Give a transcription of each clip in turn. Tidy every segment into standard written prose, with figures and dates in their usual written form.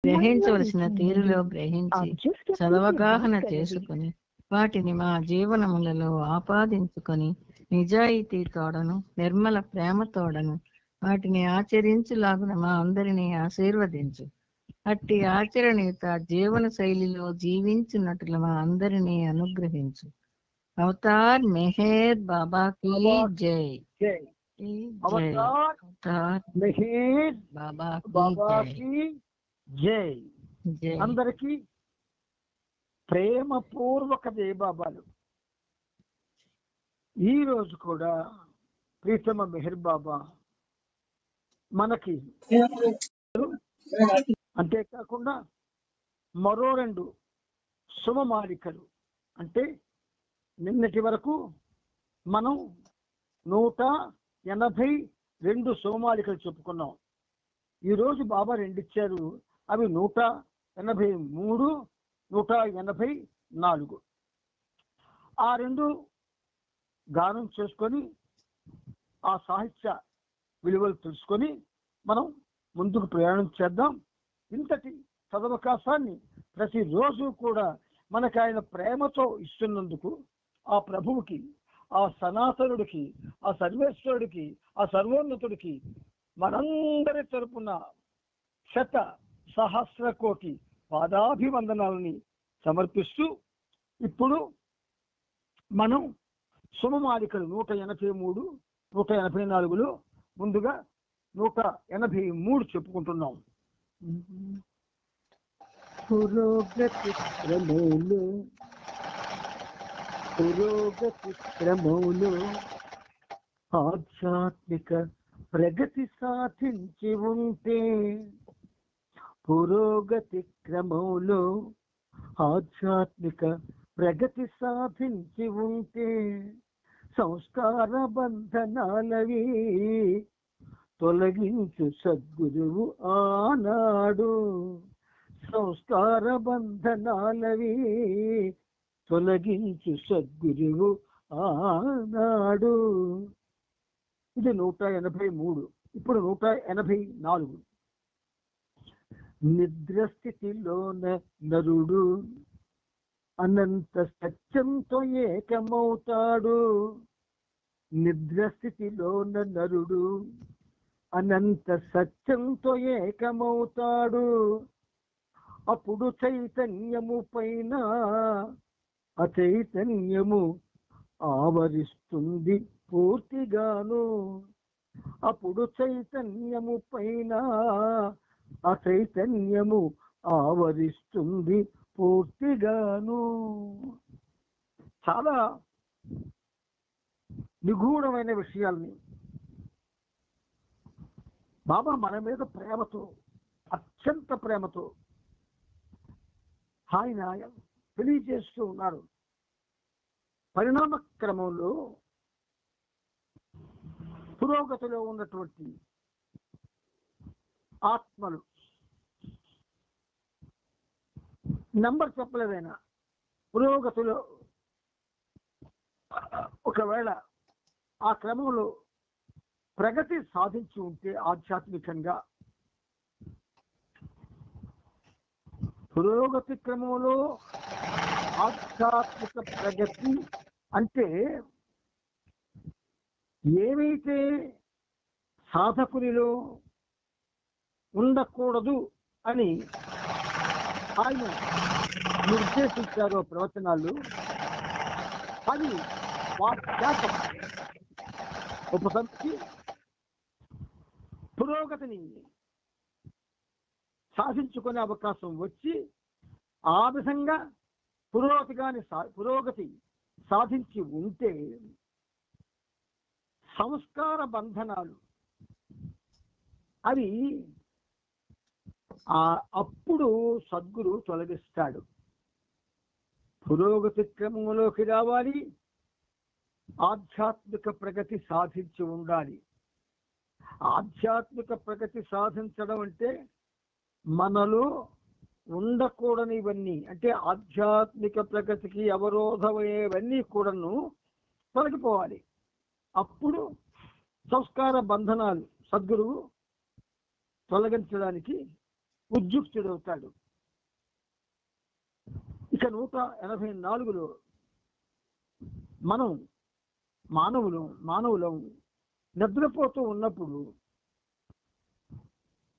గ్రహించవలసిన తీరులో గ్రహించి సదవగాహన చేసుకుని వాటిని మా జీవనములలో ఆపాదించుకొని నిజాయితీ తోడను నిర్మల ప్రేమ తోడను వాటిని ఆచరించులాగున మా అందరినీ ఆశీర్వదించు. అట్టి ఆచరణీత జీవన శైలిలో జీవించున్నట్లు మా అందరినీ అనుగ్రహించు. అవతార్ మెహర్ బాబా కీ జై. అవతార్ మెహర్ బాబా కీ జై. అందరికీ ప్రేమపూర్వక జయబాబాలు. ఈ రోజు కూడా ప్రీతమ మెహర్ బాబా మనకి అంతేకాకుండా మరో 2 శుభమాలికలు, అంటే నిన్నటి వరకు మనం 182 శుభమాలికలు చెప్పుకున్నాం. ఈరోజు బాబా 2 ఇచ్చారు. అవి 183, 184. ఆ 2 గానం చేసుకొని ఆ సాహిత్య విలువలు తెలుసుకొని మనం ముందుకు ప్రయాణం చేద్దాం. ఇంతటి సదవకాశాన్ని ప్రతిరోజు కూడా మనకు ఆయన ప్రేమతో ఇస్తున్నందుకు ఆ ప్రభువుకి, ఆ సనాతనుడికి, ఆ సర్వేశ్వరుడికి, ఆ సర్వోన్నతుడికి మనందరి తరపున 100,000,000 కోటి పాదాభివందనాలని సమర్పిస్తూ ఇప్పుడు మనం శుభమాలికలు 183, 184లో ముందుగా 183 చెప్పుకుంటున్నాం. పురోగతి క్రమములు ఆధ్యాత్మిక ప్రగతి సాధించి ఉంటే, పురోగతి క్రమంలో ఆధ్యాత్మిక ప్రగతి సాధించి ఉంటే సంస్కార బంధనాలవి తొలగించు సద్గురువు ఆనాడు. సంస్కార బంధనాలవి తొలగించు సద్గురువు ఆనాడు. ఇది 183. ఇప్పుడు 184. నిద్రస్థితిలోన నరుడు అనంత సత్యంతో ఏకమవుతాడు. నిద్రస్థితిలోన నరుడు అనంత సత్యంతో ఏకమవుతాడు. అప్పుడు చైతన్యము పైన అచైతన్యము ఆవరిస్తుంది పూర్తిగాను. అప్పుడు చైతన్యము పైన అచైతన్యము ఆవరిస్తుంది పూర్తిగాను. చాలా నిగూఢమైన విషయాల్ని బాబా మన మీద ప్రేమతో, అత్యంత ప్రేమతో ఆయన తెలియజేస్తూ ఉన్నారు. పరిణామ క్రమంలో పురోగతిలో ఉన్నటువంటి ఆత్మలు, నంబర్ చెప్పలేదైనా, పురోగతిలో ఒకవేళ ఆ క్రమంలో ప్రగతి సాధించి ఉంటే ఆధ్యాత్మికంగా, పురోగతి క్రమంలో ఆధ్యాత్మిక ప్రగతి అంటే ఏవైతే సాధకునిలో ఉండకూడదు అని ఆయన నిర్దేశించారో ప్రవచనాలు, అది వాక్యాతం ఉపసంచి పురోగతిని సాధించుకునే అవకాశం వచ్చి ఆ విధంగా పురోగతి సాధించి ఉంటే సంస్కార బంధనాలు అవి అప్పుడు సద్గురు తొలగిస్తాడు. పురోగతి క్రమంలోకి రావాలి, ఆధ్యాత్మిక ప్రగతి సాధించి ఉండాలి. ఆధ్యాత్మిక ప్రగతి సాధించడం అంటే మనలో ఉండకూడనివన్నీ, అంటే ఆధ్యాత్మిక ప్రగతికి అవరోధమయ్యేవన్నీ కూడాను తొలగిపోవాలి. అప్పుడు సంస్కార బంధనాలు సద్గురువు తొలగించడానికి ఉద్యుక్తుడవుతాడు. ఇక 184లో మనం మానవులం నిద్రపోతూ ఉన్నప్పుడు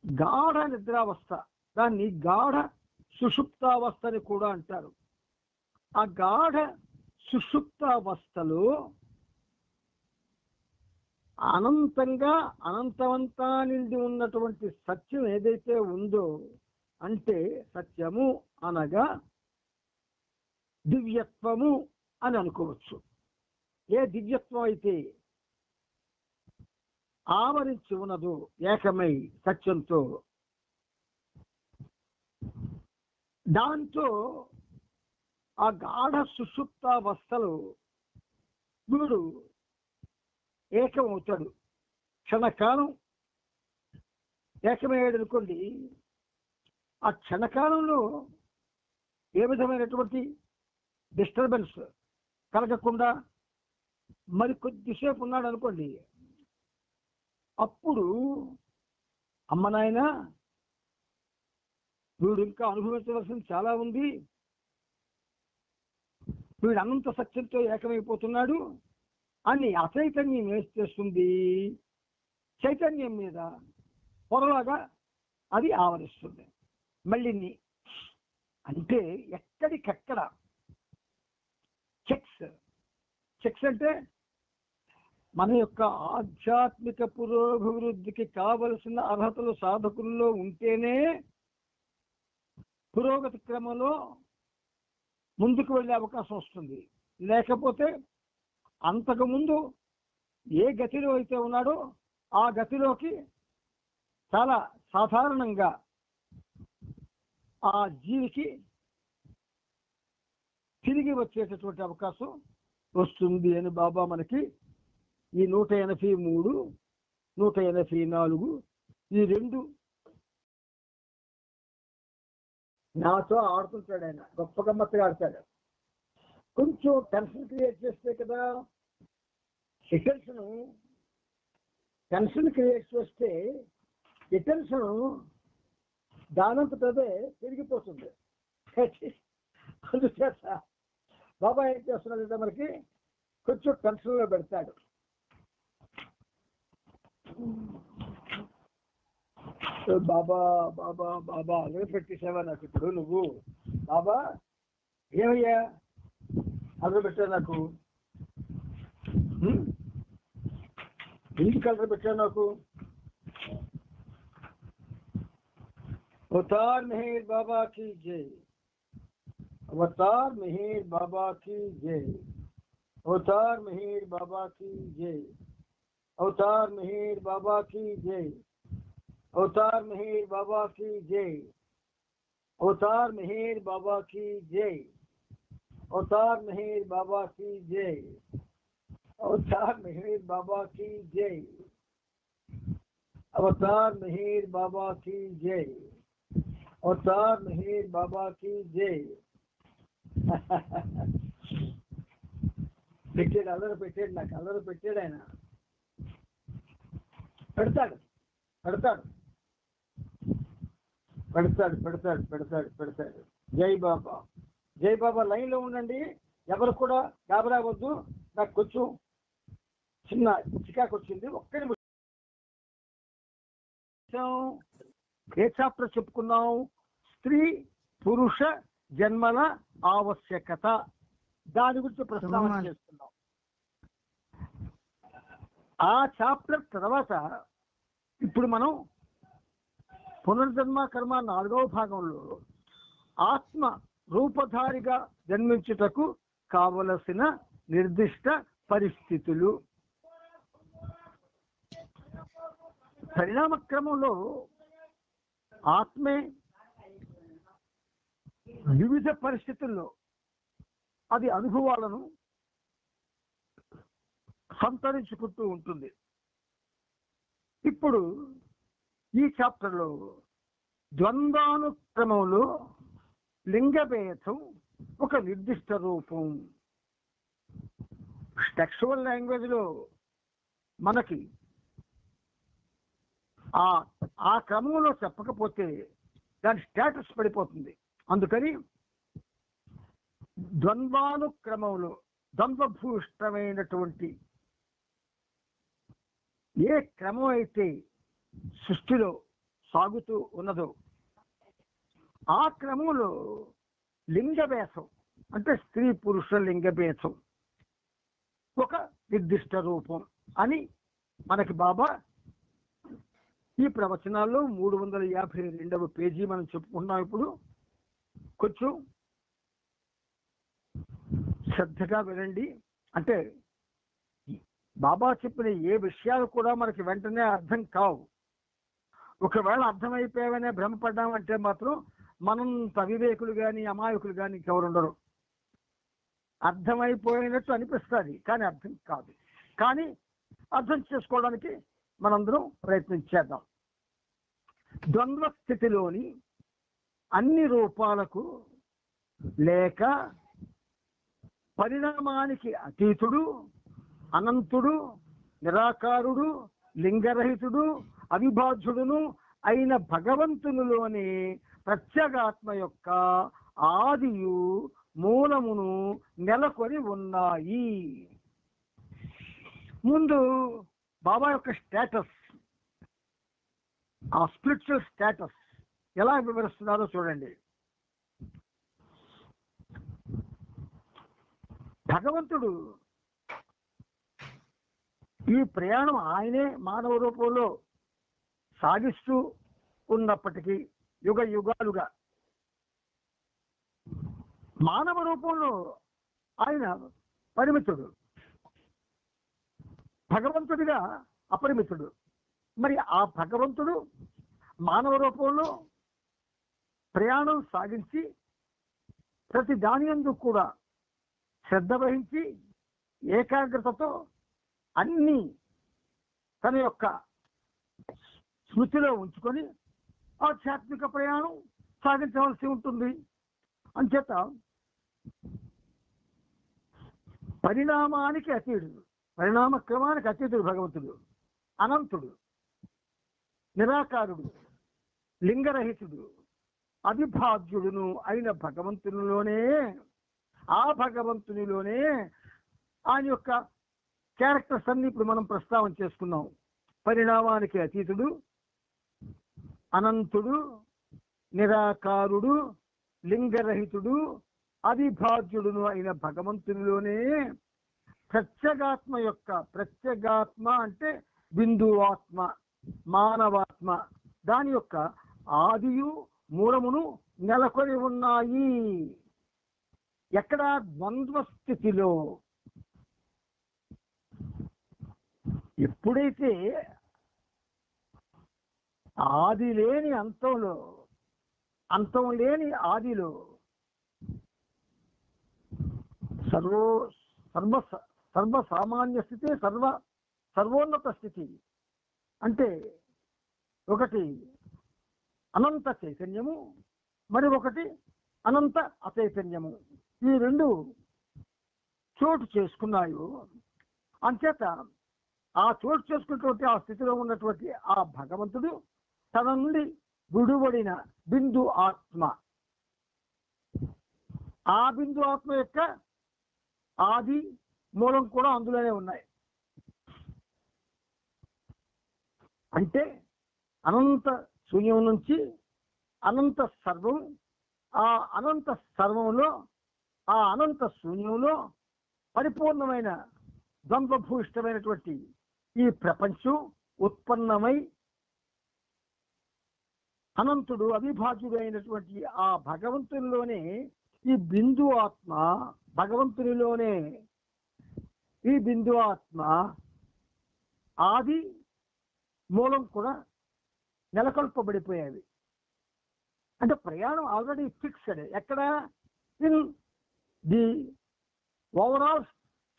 గాఢ నిద్రావస్థ, దాన్ని గాఢ సుషుప్తావస్థ అని కూడా అంటారు. ఆ గాఢ సుషుప్తావస్థలో అనంతమంతా నిండి ఉన్నటువంటి సత్యం ఏదైతే ఉందో, అంటే సత్యము అనగా దివ్యత్వము అని అనుకోవచ్చు. ఏ దివ్యత్వం అయితే ఆవరించి ఉన్నదో ఏకమై సత్యంతో, దాంతో ఆ గాఢ సుషుప్తావస్థలో వీడు ఏకమవుతాడు. క్షణకాలం ఏకమయ్యాడు అనుకోండి, ఆ క్షణకాలంలో ఏ విధమైనటువంటి డిస్టర్బెన్స్ కలగకుండా మరి కొద్దిసేపు ఉన్నాడు అనుకోండి, అప్పుడు అమ్మ నాయన వీడు ఇంకా అనుభవించవలసింది చాలా ఉంది, వీడు అనంత సత్యంతో ఏకమైపోతున్నాడు అని అచైతన్యం వేస్తేస్తుంది. చైతన్యం మీద పొరలాగా అది ఆవరిస్తుంది. మళ్ళీ అంటే ఎక్కడికక్కడ చెక్స్ అంటే మన యొక్క ఆధ్యాత్మిక పురోభివృద్ధికి కావలసిన అర్హతలు సాధకుల్లో ఉంటేనే పురోగతి క్రమంలో ముందుకు వెళ్ళే అవకాశం వస్తుంది. లేకపోతే అంతకుముందు ఏ గతిలో అయితే ఉన్నాడో ఆ గతిలోకి చాలా సాధారణంగా ఆ జీవికి తిరిగి వచ్చేటటువంటి అవకాశం వస్తుంది అని బాబా మనకి ఈ 183, 184 ఈ రెండు నాతో ఆడుతుంటాడు. ఆయన గొప్ప గమ్మత్తుగా ఆడతాడు. కొంచెం టెన్షన్ క్రియేట్ చేస్తే కదా, టెన్షన్ క్రియేట్ చేస్తే ఈ టెన్షన్ దానంతటదే పెరిగిపోతుంది. అందుచేత బాబా ఏం చేస్తున్నాడంటే మనకి కొంచెం టెన్షన్లో పెడతాడు. బాబా బాబా బాబా అలవి పెట్టేసావా నాకు ఇప్పుడు నువ్వు? బాబా ఏమయ్యా అలవి పెట్టావు నాకు? ఎందుకు కలర్ పెట్టావు నాకు? అవతార్ మెహర్ బాబా की जय, అవతార్ మెహర్ బాబా की जय, అవతార్ మెహర్ బాబా की जय, అవతార్ మెహర్ బాబా की जय, అవతార్ మెహర్ బాబా की जय, అవతార్ మెహర్ బాబా की जय, అవతార్ మెహర్ బాబా की जय, అవతార్ మెహర్ బాబా की जय, అవతార్ మెహర్ బాబా की जय, అవతార్ మెహర్ బాబా की जय. పెట్టాడు, అల్లరి పెట్టాడు, నాకు అల్లరి పెట్టాడు. ఆయన పెడతాడు పెడతాడు పెడతాడు పెడతాడు పెడతాడు పెడతాడు. జై బాబా, జై బాబా. లైన్లో ఉండండి, ఎవరు కూడా గాబరా వద్దు. నాకు కొంచెం చిన్న చికాకు వచ్చింది. ఒక్క నిమిషం. ఏ చాప్టర్ చెప్పుకున్నాం? స్త్రీ పురుష జన్మల ఆవశ్యకత, దాని గురించి ప్రస్తావన చేస్తున్నాం. ఆ చాప్టర్ తర్వాత ఇప్పుడు మనం పునర్జన్మ కర్మ 4వ భాగంలో ఆత్మ రూపధారిగా జన్మించుటకు కావలసిన నిర్దిష్ట పరిస్థితులు. పరిణామ క్రమంలో ఆత్మే వివిధ పరిస్థితుల్లో అది అనుభవాలను సంతరించుకుంటూ ఉంటుంది. ఇప్పుడు ఈ చాప్టర్లో ద్వంద్వానుక్రమంలో లింగభేదం ఒక నిర్దిష్ట రూపం. టెక్స్చువల్ లాంగ్వేజ్లో మనకి ఆ క్రమంలో చెప్పకపోతే దాని స్టేటస్ పడిపోతుంది. అందుకని ద్వంద్వానుక్రమంలో ద్వంద్వభూయిష్టమైనటువంటి ఏ క్రమం అయితే సృష్టిలో సాగుతూ ఉన్నదో ఆ క్రమంలో లింగభేదం అంటే స్త్రీ పురుష లింగభేదం ఒక నిర్దిష్ట రూపం అని మనకి బాబా ఈ ప్రవచనాల్లో 352వ పేజీ మనం చెప్పుకున్నాం. ఇప్పుడు కొంచెం శ్రద్ధగా వినండి. అంటే బాబా చెప్పిన ఏ విషయాలు కూడా మనకి వెంటనే అర్థం కావు. ఒకవేళ అర్థమైపోయావనే భ్రమపడ్డామంటే మాత్రం మనంత అవివేకులు కానీ అమాయకులు కానీ ఇంకెవరుండరు. అర్థమైపోయినట్టు అనిపిస్తుంది కానీ అర్థం కాదు. కానీ అర్థం చేసుకోవడానికి మనందరం ప్రయత్నం చేద్దాం. ద్వంద్వ స్థితిలోని అన్ని రూపాలకు లేక పరిణామానికి అతీతుడు, అనంతుడు, నిరాకారుడు, లింగరహితుడు, అవిభాజ్యుడును అయిన భగవంతునిలోని ప్రత్యేగాత్మ యొక్క ఆదియు మూలమును నెలకొని ఉన్నాయి. ముందు బాబా యొక్క స్టేటస్, ఆ స్పిరిచువల్ స్టేటస్ ఎలా వివరిస్తున్నారో చూడండి. భగవంతుడు ఈ ప్రయాణం ఆయనే మానవ రూపంలో సాగిస్తూ ఉన్నప్పటికీ యుగ యుగాలుగా మానవ రూపంలో ఆయన పరిమితుడు, భగవంతుడిగా అపరిమితుడు. మరి ఆ భగవంతుడు మానవ రూపంలో ప్రయాణం సాగించి ప్రతి దాని యందు కూడా శ్రద్ధ వహించి ఏకాగ్రతతో అన్ని తన యొక్క స్మృతిలో ఉంచుకొని ఆధ్యాత్మిక ప్రయాణం సాగించవలసి ఉంటుంది. అంచేత పరిణామానికి అతీతుడు, పరిణామ క్రమానికి అతీతుడు భగవంతుడు, అనంతుడు, నిరాకారుడు, లింగరహితుడు, అవిభాజ్యుడును అయిన భగవంతునిలోనే, ఆ భగవంతునిలోనే ఆయన యొక్క క్యారెక్టర్స్ అన్ని ఇప్పుడు మనం ప్రస్తావన చేసుకున్నాం. పరిణామానికి అతీతుడు, అనంతుడు, నిరాకారుడు, లింగరహితుడు, అవిభాజ్యుడును అయిన భగవంతునిలోనే ప్రత్యేగాత్మ యొక్క, ప్రత్యేగాత్మ అంటే బిందువాత్మ, మానవాత్మ, దాని యొక్క ఆదియు మూలమును నెలకొని ఉన్నాయి. ఎక్కడ? ద్వంద్వ స్థితిలో. ఎప్పుడైతే ఆది లేని అంతంలో, అంతం లేని ఆదిలో సర్వసామాన్య స్థితి, సర్వోన్నత స్థితి అంటే ఒకటి అనంత చైతన్యము, మరి ఒకటి అనంత అచైతన్యము. ఈ రెండు చోటు చేసుకున్నాయో అంచేత ఆ చోటు చేసుకున్నటువంటి ఆ స్థితిలో ఉన్నటువంటి ఆ భగవంతుడు తన నుండి విడువడిన బిందు ఆత్మ, ఆ బిందు ఆత్మ యొక్క ఆది మూలం కూడా అందులోనే ఉన్నాయి. అంటే అనంత శూన్యం నుంచి అనంత సర్వం, ఆ అనంత సర్వంలో, ఆ అనంత శూన్యంలో పరిపూర్ణమైన ద్వంద్వభూయిష్టమైనటువంటి ఈ ప్రపంచం ఉత్పన్నమై అనంతుడు అవిభాజ్యుడు అయినటువంటి ఆ భగవంతునిలోనే ఈ బిందు ఆత్మ, భగవంతునిలోనే ఈ బిందు ఆత్మ ఆది మూలం కూడా నెలకొల్పబడిపోయేవి. అంటే ప్రయాణం ఆల్రెడీ ఫిక్స్డ్. ఎక్కడ? In the overall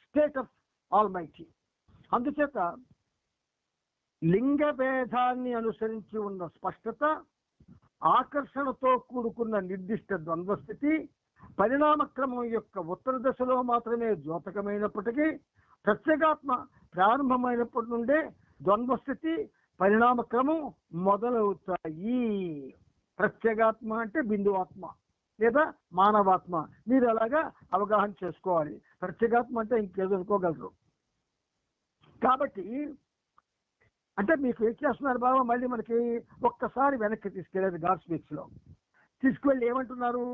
state of almighty. అందుచేత లింగ భేదాన్ని అనుసరించి ఉన్న స్పష్టత, ఆకర్షణతో కూడుకున్న నిర్దిష్ట ద్వంద్వస్థితి పరిణామక్రమం యొక్క ఉత్తర దశలో మాత్రమే ద్యోతకమైనప్పటికీ ప్రత్యేగాత్మ ప్రారంభమైనప్పటి నుండే ద్వంద్వస్థితి పరిణామక్రమం మొదలవుతాయి. ప్రత్యేగాత్మ అంటే బిందువాత్మ లేదా మానవాత్మ. మీరు అలాగా అవగాహన చేసుకోవాలి. ప్రత్యేగాత్మ అంటే ఇంకేదో అనుకోగలరు. కాబట్టి అంటే మీకు ఏం చేస్తున్నారు బాబా, మళ్ళీ మనకి ఒక్కసారి వెనక్కి తీసుకెళ్ళేది గాడ్ స్పీక్స్ లో తీసుకువెళ్ళి ఏమంటున్నారు,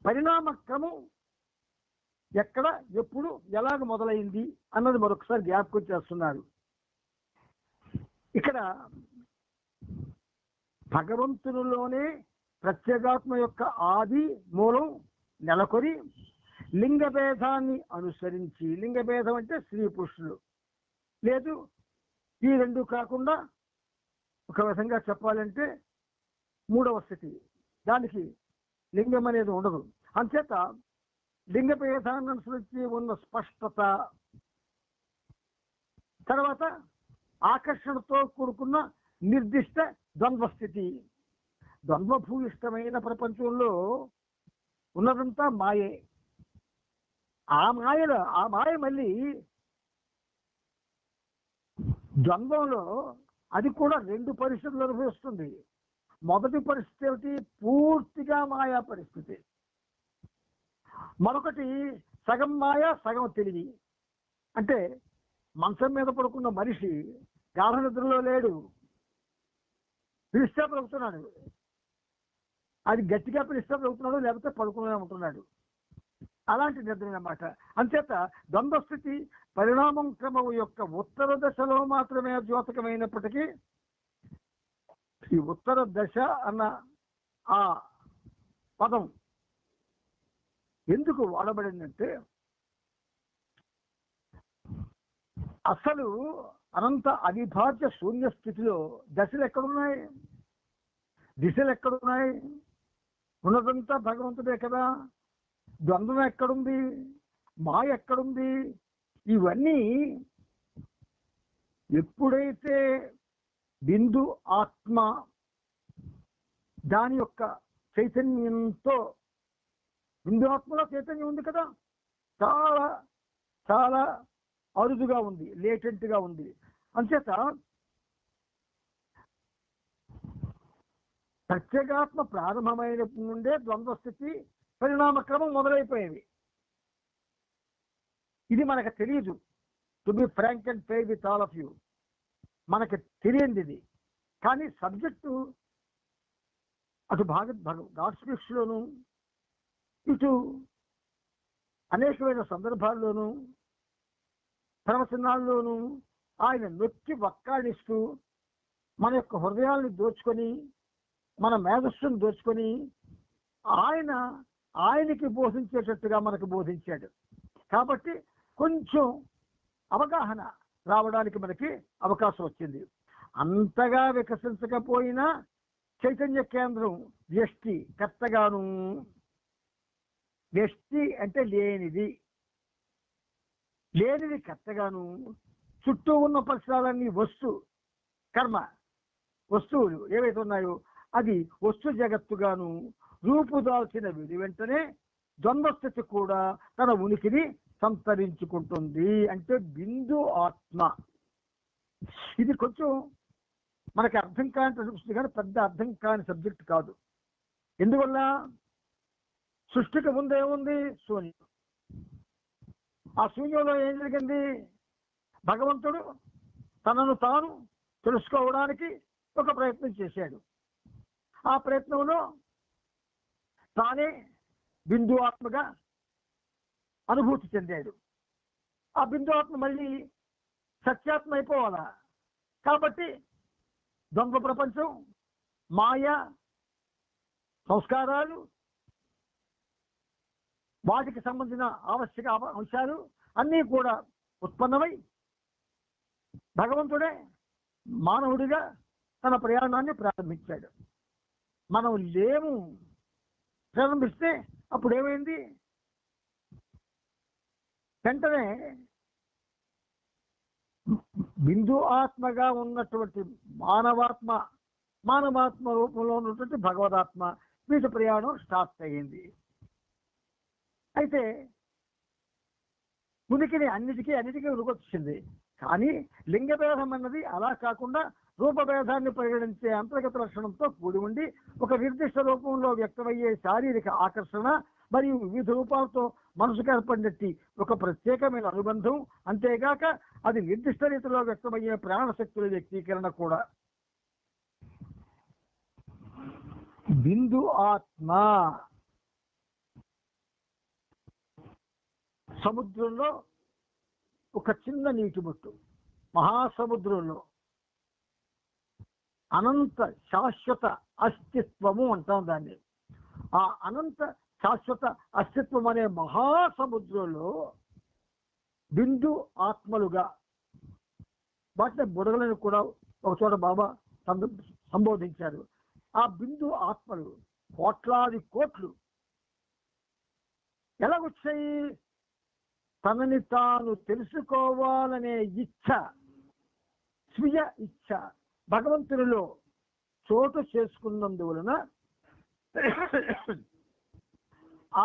పరిణామ క్రమం ఎక్కడ ఎప్పుడు ఎలాగ మొదలైంది అన్నది మరొకసారి జ్ఞాపకం చేస్తున్నారు. ఇక్కడ భగవంతునిలోనే ప్రత్యేగాత్మ యొక్క ఆది మూలం నెలకొని లింగ భేదాన్ని అనుసరించి, లింగ భేదం అంటే స్త్రీ పురుషులు లేదు, ఈ రెండు కాకుండా ఒక విధంగా చెప్పాలంటే మూడవ స్థితి, దానికి లింగం అనేది ఉండదు. అంచేత లింగ భేదాన్ని అనుసరించి ఉన్న స్పష్టత, తర్వాత ఆకర్షణతో కూడుకున్న నిర్దిష్ట ద్వంద్వస్థితి. ద్వంద్వభూయిష్టమైన ప్రపంచంలో ఉన్నదంతా మాయే. ఆ మాయ మళ్ళీ ద్వంద్వంలో అది కూడా రెండు పరిస్థితులు అనుభవిస్తుంది. మొదటి పరిస్థితి ఏమిటి, పూర్తిగా మాయా పరిస్థితి. మరొకటి సగం మాయ సగం తెలివి. అంటే మంచం మీద పడుకున్న మనిషి గాఢ నిద్రలో లేడు, పిలిస్తే పలుకుతున్నాడు, అది గట్టిగా పిలిస్తే పలుకుతున్నాడు, లేకపోతే పడుకునే ఉంటున్నాడు. అలాంటి నిద్ర అన్నమాట. అంచేత ద్వంద్వస్థితి పరిణామం క్రమం యొక్క ఉత్తర దశలో మాత్రమే ద్యోతకమైనప్పటికీ ఈ ఉత్తర దశ అన్న ఆ పదం ఎందుకు వాడబడిందంటే, అసలు అనంత అవిభాజ్య శూన్య స్థితిలో దశలు ఎక్కడున్నాయి, దిశలు ఎక్కడున్నాయి? ఉన్నదంతా భగవంతుడే కదా. ద్వంద్వం ఎక్కడుంది, మాయ ఎక్కడుంది? ఇవన్నీ ఎప్పుడైతే బిందు ఆత్మ దాని యొక్క చైతన్యంతో, బిందు ఆత్మలో చైతన్యం ఉంది కదా, చాలా చాలా అరుదుగా ఉంది, లేటెంట్గా ఉంది. అంచేత ప్రత్యేగాత్మ ప్రారంభమైనప్పటి నుండే ద్వంద్వస్థితి పరిణామ క్రమం మొదలైపోయేవి. ఇది మనకు తెలియదు. To be frank and fair with all of you, మనకు తెలియంది ఇది. కానీ సబ్జెక్టు అటు గాడ్ స్పీక్స్ లోను, ఇటు అనేకమైన సందర్భాల్లోనూ ప్రవచనాల్లోనూ ఆయన నొక్కి వక్కాడిస్తూ మన యొక్క హృదయాల్ని దోచుకొని, మన మేధస్సును దోచుకొని ఆయనకి బోధించేటట్టుగా మనకు బోధించాడు. కాబట్టి కొంచెం అవగాహన రావడానికి మనకి అవకాశం వచ్చింది. అంతగా వికసించకపోయినా చైతన్య కేంద్రం వ్యష్టి కర్తగాను, వ్యష్టి అంటే లేనిది, లేనిది కర్తగాను, చుట్టూ ఉన్న పరిసరాలన్నీ వస్తువులు ఏవైతే ఉన్నాయో అది వస్తు జగత్తుగాను రూపుదాల్చిన వెంటనే ద్వంద్వస్థితి కూడా తన ఉనికిని సంతరించుకుంటుంది. అంటే బిందు ఆత్మ. ఇది కొంచెం మనకి అర్థం కాని సృష్టి, కానీ పెద్ద అర్థం కాని సబ్జెక్ట్ కాదు. ఎందువల్ల, సృష్టికి ముందు ఏముంది? శూన్యం. ఆ శూన్యంలో ఏం జరిగింది? భగవంతుడు తనను తాను తెలుసుకోవడానికి ఒక ప్రయత్నం చేశాడు. ఆ ప్రయత్నంలో తానే బిందు ఆత్మగా అనుభూతి చెందాడు. ఆ బిందు ఆత్మ మళ్ళీ సత్యాత్మ అయిపోవాలా? కాబట్టి ద్వంద్వ ప్రపంచం, మాయ, సంస్కారాలు, వాటికి సంబంధించిన ఆవశ్యక అంశాలు అన్నీ కూడా ఉత్పన్నమై భగవంతుడే మానవుడిగా తన ప్రయాణాన్ని ప్రారంభించాడు. మనం లేము. ప్రారంభిస్తే అప్పుడు ఏమైంది? వెంటనే బిందు ఆత్మగా ఉన్నటువంటి మానవాత్మ రూపంలో ఉన్నటువంటి భగవదాత్మ, వీటి ప్రయాణం స్టార్ట్ అయ్యింది. అయితే ఉనికిని అన్నిటికీ ఉనికొచ్చింది. కానీ లింగభేదం అన్నది అలా కాకుండా రూపభేదాన్ని పరిగణించే అంతర్గత లక్షణంతో కూడి ఉండి ఒక నిర్దిష్ట రూపంలో వ్యక్తమయ్యే శారీరక ఆకర్షణ మరియు వివిధ రూపాలతో మనసుకు ఏర్పడినట్టు ఒక ప్రత్యేకమైన అనుబంధం, అంతేగాక అది నిర్దిష్ట రీతిలో వ్యక్తమయ్యే ప్రాణశక్తుల వ్యక్తీకరణ కూడా. బిందు ఆత్మ సముద్రంలో ఒక చిన్న నీటి బొట్టు, మహాసముద్రంలో అనంత శాశ్వత అస్తిత్వము అంటాం దాన్ని. ఆ అనంత శాశ్వత అస్తిత్వం అనే మహాసముద్రంలో బిందు ఆత్మలుగా, వాటిని బుడగలను కూడా ఒక చోట బాబా సంబోధించారు. ఆ బిందు ఆత్మలు కోట్లాది కోట్లు ఎలాగొచ్చాయి? తనని తాను తెలుసుకోవాలనే ఇచ్ఛ, స్వీయ ఇచ్ఛ భగవంతునిలో చోటు చేసుకున్నందువలన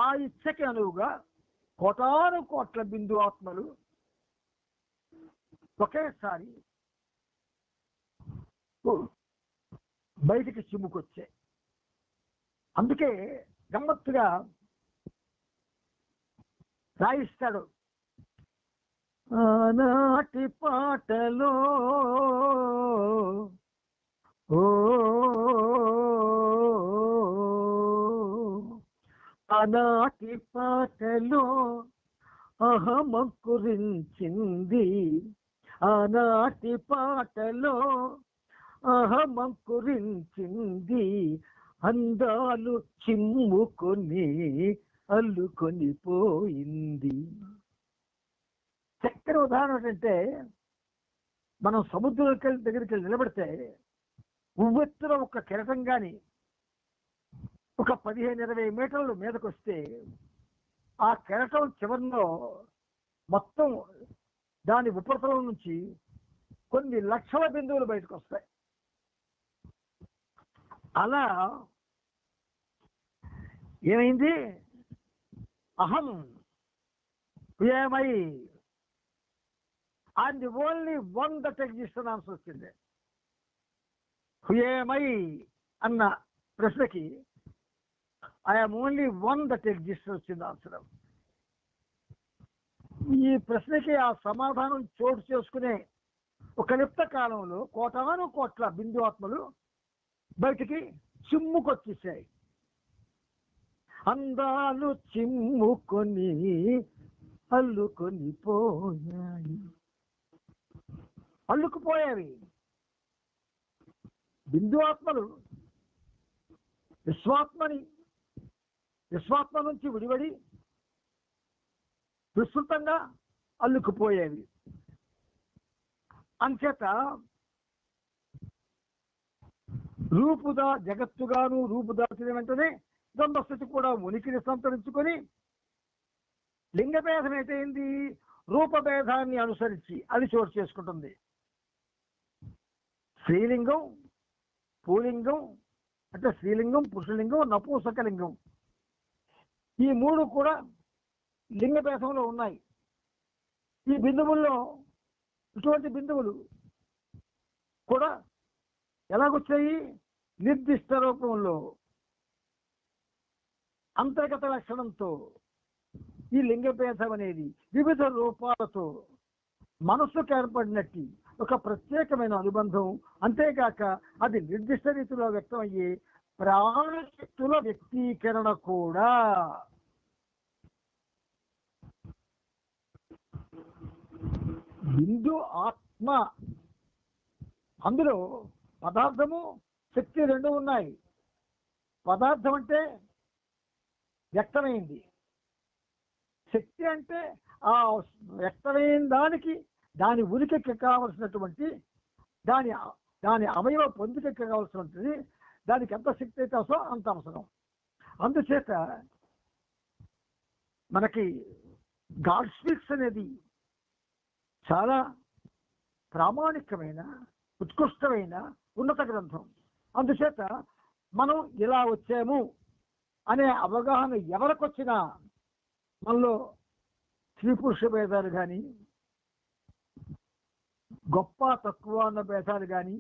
ఆ ఇచ్ఛకి అనువుగా కోటాను కోట్ల బిందు ఆత్మలు ఒకేసారి బయటికి చిమ్ముకొచ్చాయి. అందుకే గమ్మత్తుగా రాయిస్తాడు, ఆనాటి పాటలో ఓ ఆనాటి పాటలో అహమంకురించింది, ఆనాటి పాటలో అహమంకురించింది, అందాలు చిమ్ముకొని అల్లుకొని పోయింది. చక్కని ఉదాహరణ ఏంటంటే, మనం సముద్రం దగ్గరికి వెళ్ళి నిలబడితే ఉవ్వెత్తున ఒక కెరటం కానీ ఒక 15-20 మీటర్లు మీదకి వస్తే ఆ కెరటం చివరిలో మొత్తం దాని ఉపరితలం నుంచి కొన్ని లక్షల బిందువులు బయటకు వస్తాయి. అలా ఏమైంది? అహం ఏమై and the only one that exist అని ఆన్సర్ వచ్చింది. ఏమై అన్న ప్రశ్నకి I'm only one that exist వచ్చింది ఆన్సర్. ఈ ప్రశ్నకి ఆ సమాధానం చోటు చేసుకునే ఒక లిప్త కాలంలో కోటాను కోట్ల బిందు ఆత్మలు బయటికి చిమ్ముకొచ్చేసాయి. అందాలు చిమ్ముకొని అల్లుకొని పోయాయి. అల్లుకుపోయావి బిందు ఆత్మలు విశ్వాత్మ నుంచి విడివడి విస్తృతంగా అల్లుకుపోయేవి. అంచేత జగత్తుగాను రూపుదాల్చిన వెంటనే ద్వంద్వస్థితి కూడా ఉనికిని సంతరించుకొని లింగభేదం ఏంటైంది? రూపభేదాన్ని అనుసరించి అది చోటు చేసుకుంటుంది. స్త్రీలింగం, పూలింగం అంటే స్త్రీలింగం, పురుషలింగం, నపుంసకలింగం, ఈ మూడు కూడా లింగభేదంలో ఉన్నాయి. ఈ బిందువుల్లో ఇటువంటి బిందువులు కూడా ఎలాగొచ్చాయి? నిర్దిష్ట రూపంలో అంతర్గత లక్షణంతో ఈ లింగభేదం అనేది వివిధ రూపాలతో మనస్సుకు ఏర్పడినట్టు ఒక ప్రత్యేకమైన అనుబంధం, అంతేగాక అది నిర్దిష్ట రీతిలో వ్యక్తమయ్యే ప్రాణశక్తుల వ్యక్తీకరణ కూడా. బిందు ఆత్మ, అందులో పదార్థము శక్తి రెండు ఉన్నాయి. పదార్థం అంటే వ్యక్తమైంది, శక్తి అంటే ఆ వ్యక్తమైన దానికి దాని ఉనికికి కావలసినటువంటి దాని అవయవ పొందుకి కావలసినటువంటి దానికి ఎంత శక్తి అయితే అవసరం అంత అవసరం. అందుచేత మనకి గాడ్ స్పీక్స్ అనేది చాలా ప్రామాణికమైన, ఉత్కృష్టమైన, ఉన్నత గ్రంథం. అందుచేత మనం ఇలా వచ్చాము అనే అవగాహన ఎవరికొచ్చినా మనలో స్త్రీ పురుష భేదాలు కానీ, గొప్ప తక్కువ అన్న భేదాలు కానీ,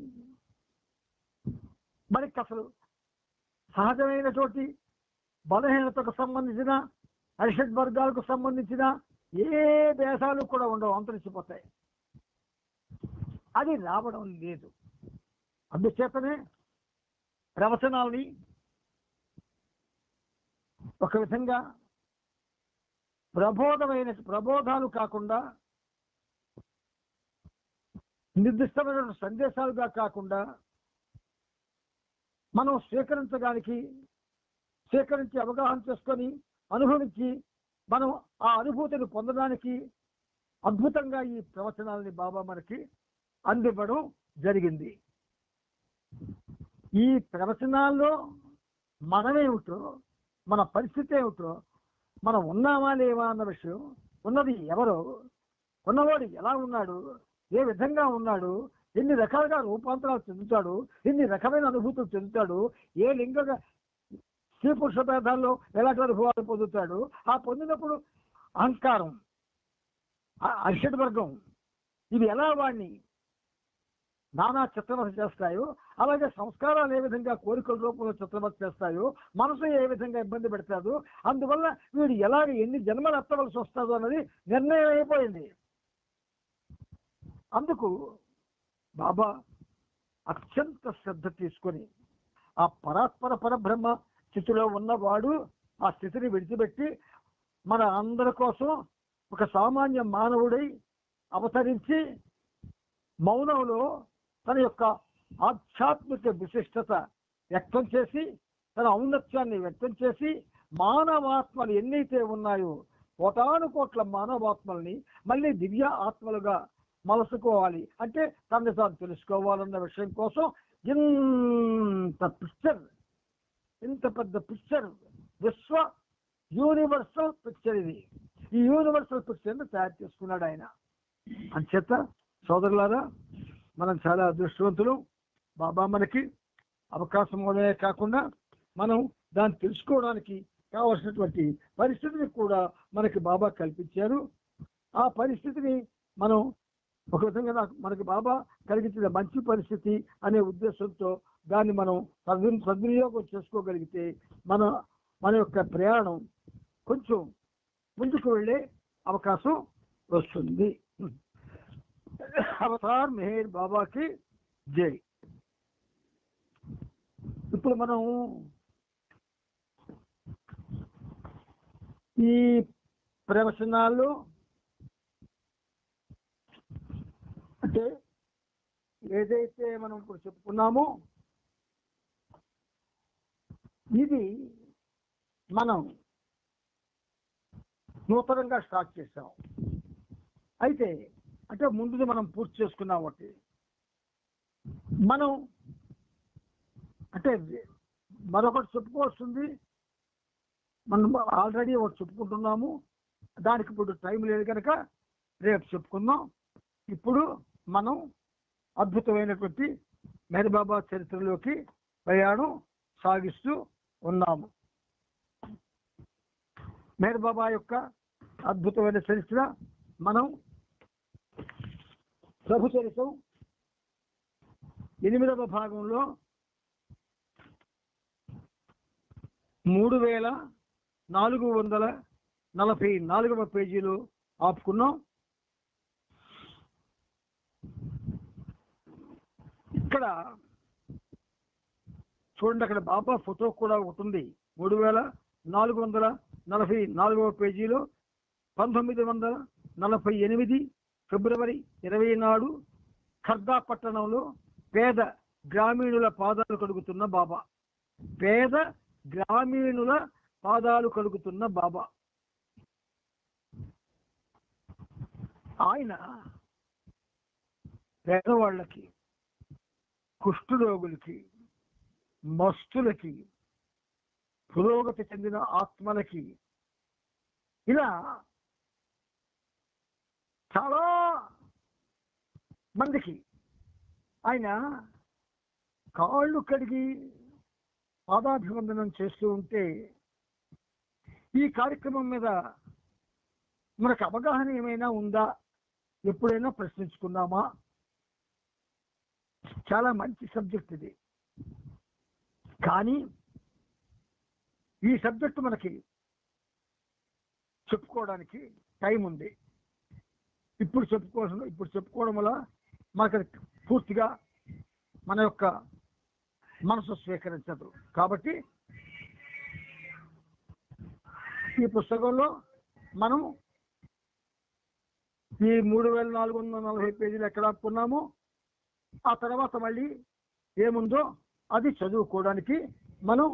మనకి అసలు సహజమైనటువంటి బలహీనతకు సంబంధించిన అరిషడ్ వర్గాలకు సంబంధించిన ఏ దేశాలు కూడా ఉండవు, అంతరించిపోతాయి. అది రావడం లేదు. అందుచేతనే ప్రవచనాల్ని ఒక విధంగా ప్రబోధాలు కాకుండా, నిర్దిష్టమైన సందేశాలుగా కాకుండా మనం స్వీకరించి అవగాహన చేసుకొని అనుభవించి మనం ఆ అనుభూతిని పొందడానికి అద్భుతంగా ఈ ప్రవచనాలని బాబా మనకి అందివ్వడం జరిగింది. ఈ ప్రవచనాల్లో మనమేమిటో, మన పరిస్థితి ఏమిటో, మనం ఉన్నామా లేవా అన్న విషయం, ఉన్నది ఎవరో, ఉన్నవాడు ఎలా ఉన్నాడు, ఏ విధంగా ఉన్నాడు, ఎన్ని రకాలుగా రూపాంతరాలు చెందుతాడు, ఎన్ని రకమైన అనుభూతులు చెందుతాడు, ఏ లింగ స్త్రీ పురుష భేదాల్లో ఎలాంటి అనుభవాలు పొందుతాడు, ఆ పొందినప్పుడు అహంకారం, అరిషడ్ వర్గం ఇవి ఎలా వాడిని నానా చిత్రవత చేస్తాయో, అలాగే సంస్కారాలు ఏ విధంగా కోరికల రూపంలో చిత్రవత చేస్తాయో, మనసు ఏ విధంగా ఇబ్బంది పెడతాదో, అందువల్ల వీడు ఎలాగ ఎన్ని జన్మలు ఎత్తవలసి వస్తుందో అన్నది నిర్ణయం అయిపోయింది. అందుకు బాబా అత్యంత శ్రద్ధ తీసుకొని ఆ పరాత్పర పరబ్రహ్మ స్థితిలో ఉన్నవాడు ఆ స్థితిని విడిచిపెట్టి మన అందరి కోసం ఒక సామాన్య మానవుడై అవతరించి మౌనంలో తన యొక్క ఆధ్యాత్మిక విశిష్టత వ్యక్తం చేసి, తన ఔన్నత్యాన్ని వ్యక్తం చేసి, మానవాత్మలు ఎన్నైతే ఉన్నాయో కోటాను కోట్ల మానవాత్మల్ని మళ్ళీ దివ్య ఆత్మలుగా మలుసుకోవాలి, అంటే తనని తాను తెలుసుకోవాలన్న విషయం కోసం ఇంత పెద్ద పిక్చర్, విశ్వ యూనివర్సల్ పిక్చర్ ఇది. ఈ యూనివర్సల్ పిక్చర్ని తయారు చేసుకున్నాడు ఆయన. అంచేత సోదరులారా, మనం చాలా అదృష్టవంతులు. బాబా మనకి అవకాశం అనే కాకుండా మనం దాన్ని తెలుసుకోవడానికి కావలసినటువంటి పరిస్థితిని కూడా మనకి బాబా కల్పించారు. ఆ పరిస్థితిని మనం ఒక విధంగా మనకి బాబా కలిగించిన మంచి పరిస్థితి అనే ఉద్దేశంతో దాన్ని మనం సద్వినియోగం చేసుకోగలిగితే మన యొక్క ప్రయాణం కొంచెం ముందుకు వెళ్ళే అవకాశం వస్తుంది. అవతార్ మెహర్ బాబాకి జై. ఇప్పుడు మనం ఈ ప్రవచనాల్లో అంటే ఏదైతే మనం ఇప్పుడు చెప్పుకున్నామో ఇది మనం నూతనంగా స్టార్ట్ చేసాం. అయితే అంటే ముందుది మనం పూర్తి చేసుకున్నాం. ఒకటి మనం అంటే మరొకటి చెప్పుకోవాల్సింది మనం ఆల్రెడీ ఒకటి చెప్పుకుంటున్నాము. దానికి ఇప్పుడు టైం లేదు కనుక రేపు చెప్పుకుందాం. ఇప్పుడు మనం అద్భుతమైనటువంటి మెహర్ బాబా చరిత్రలోకి ప్రయాణం సాగిస్తూ ఉన్నాము. మెహర్ బాబా యొక్క అద్భుతమైన చరిత్ర మనం ప్రభు చరిత్రం 8వ భాగంలో 3444వ పేజీలో ఆపుకున్నాం. ఇక్కడ చూడండి, అక్కడ బాబా ఫోటో కూడా ఉంటుంది. 3444వ పేజీలో 1948 ఫిబ్రవరి 20 నాడు ఖర్దా పట్టణంలో పేద గ్రామీణుల పాదాలు కడుగుతున్న బాబా. పేద గ్రామీణుల పాదాలు కడుగుతున్న బాబా. ఆయన పేదవాళ్ళకి, కుష్ఠరోగులకి, మస్తులకి, పురోగతి చెందిన ఆత్మలకి, ఇలా చాలా మందికి ఆయన కాళ్ళు కడిగి పాదాభివందనం చేస్తూ ఉంటే ఈ కార్యక్రమం మీద మనకు అవగాహన ఏమైనా ఉందా, ఎప్పుడైనా ప్రశ్నించుకున్నామా? చాలా మంచి సబ్జెక్ట్ ఇది. కానీ ఈ సబ్జెక్టు మనకి చెప్పుకోవడానికి టైం ఉంది. ఇప్పుడు చెప్పుకోవడం వల్ల మనకు పూర్తిగా మన యొక్క మనసు స్వీకరించదు. కాబట్టి ఈ పుస్తకంలో మనం ఈ 3440 పేజీలు ఎక్కడ ఆపుకున్నామో ఆ తర్వాత మళ్ళీ ఏముందో అది చదువుకోవడానికి మనం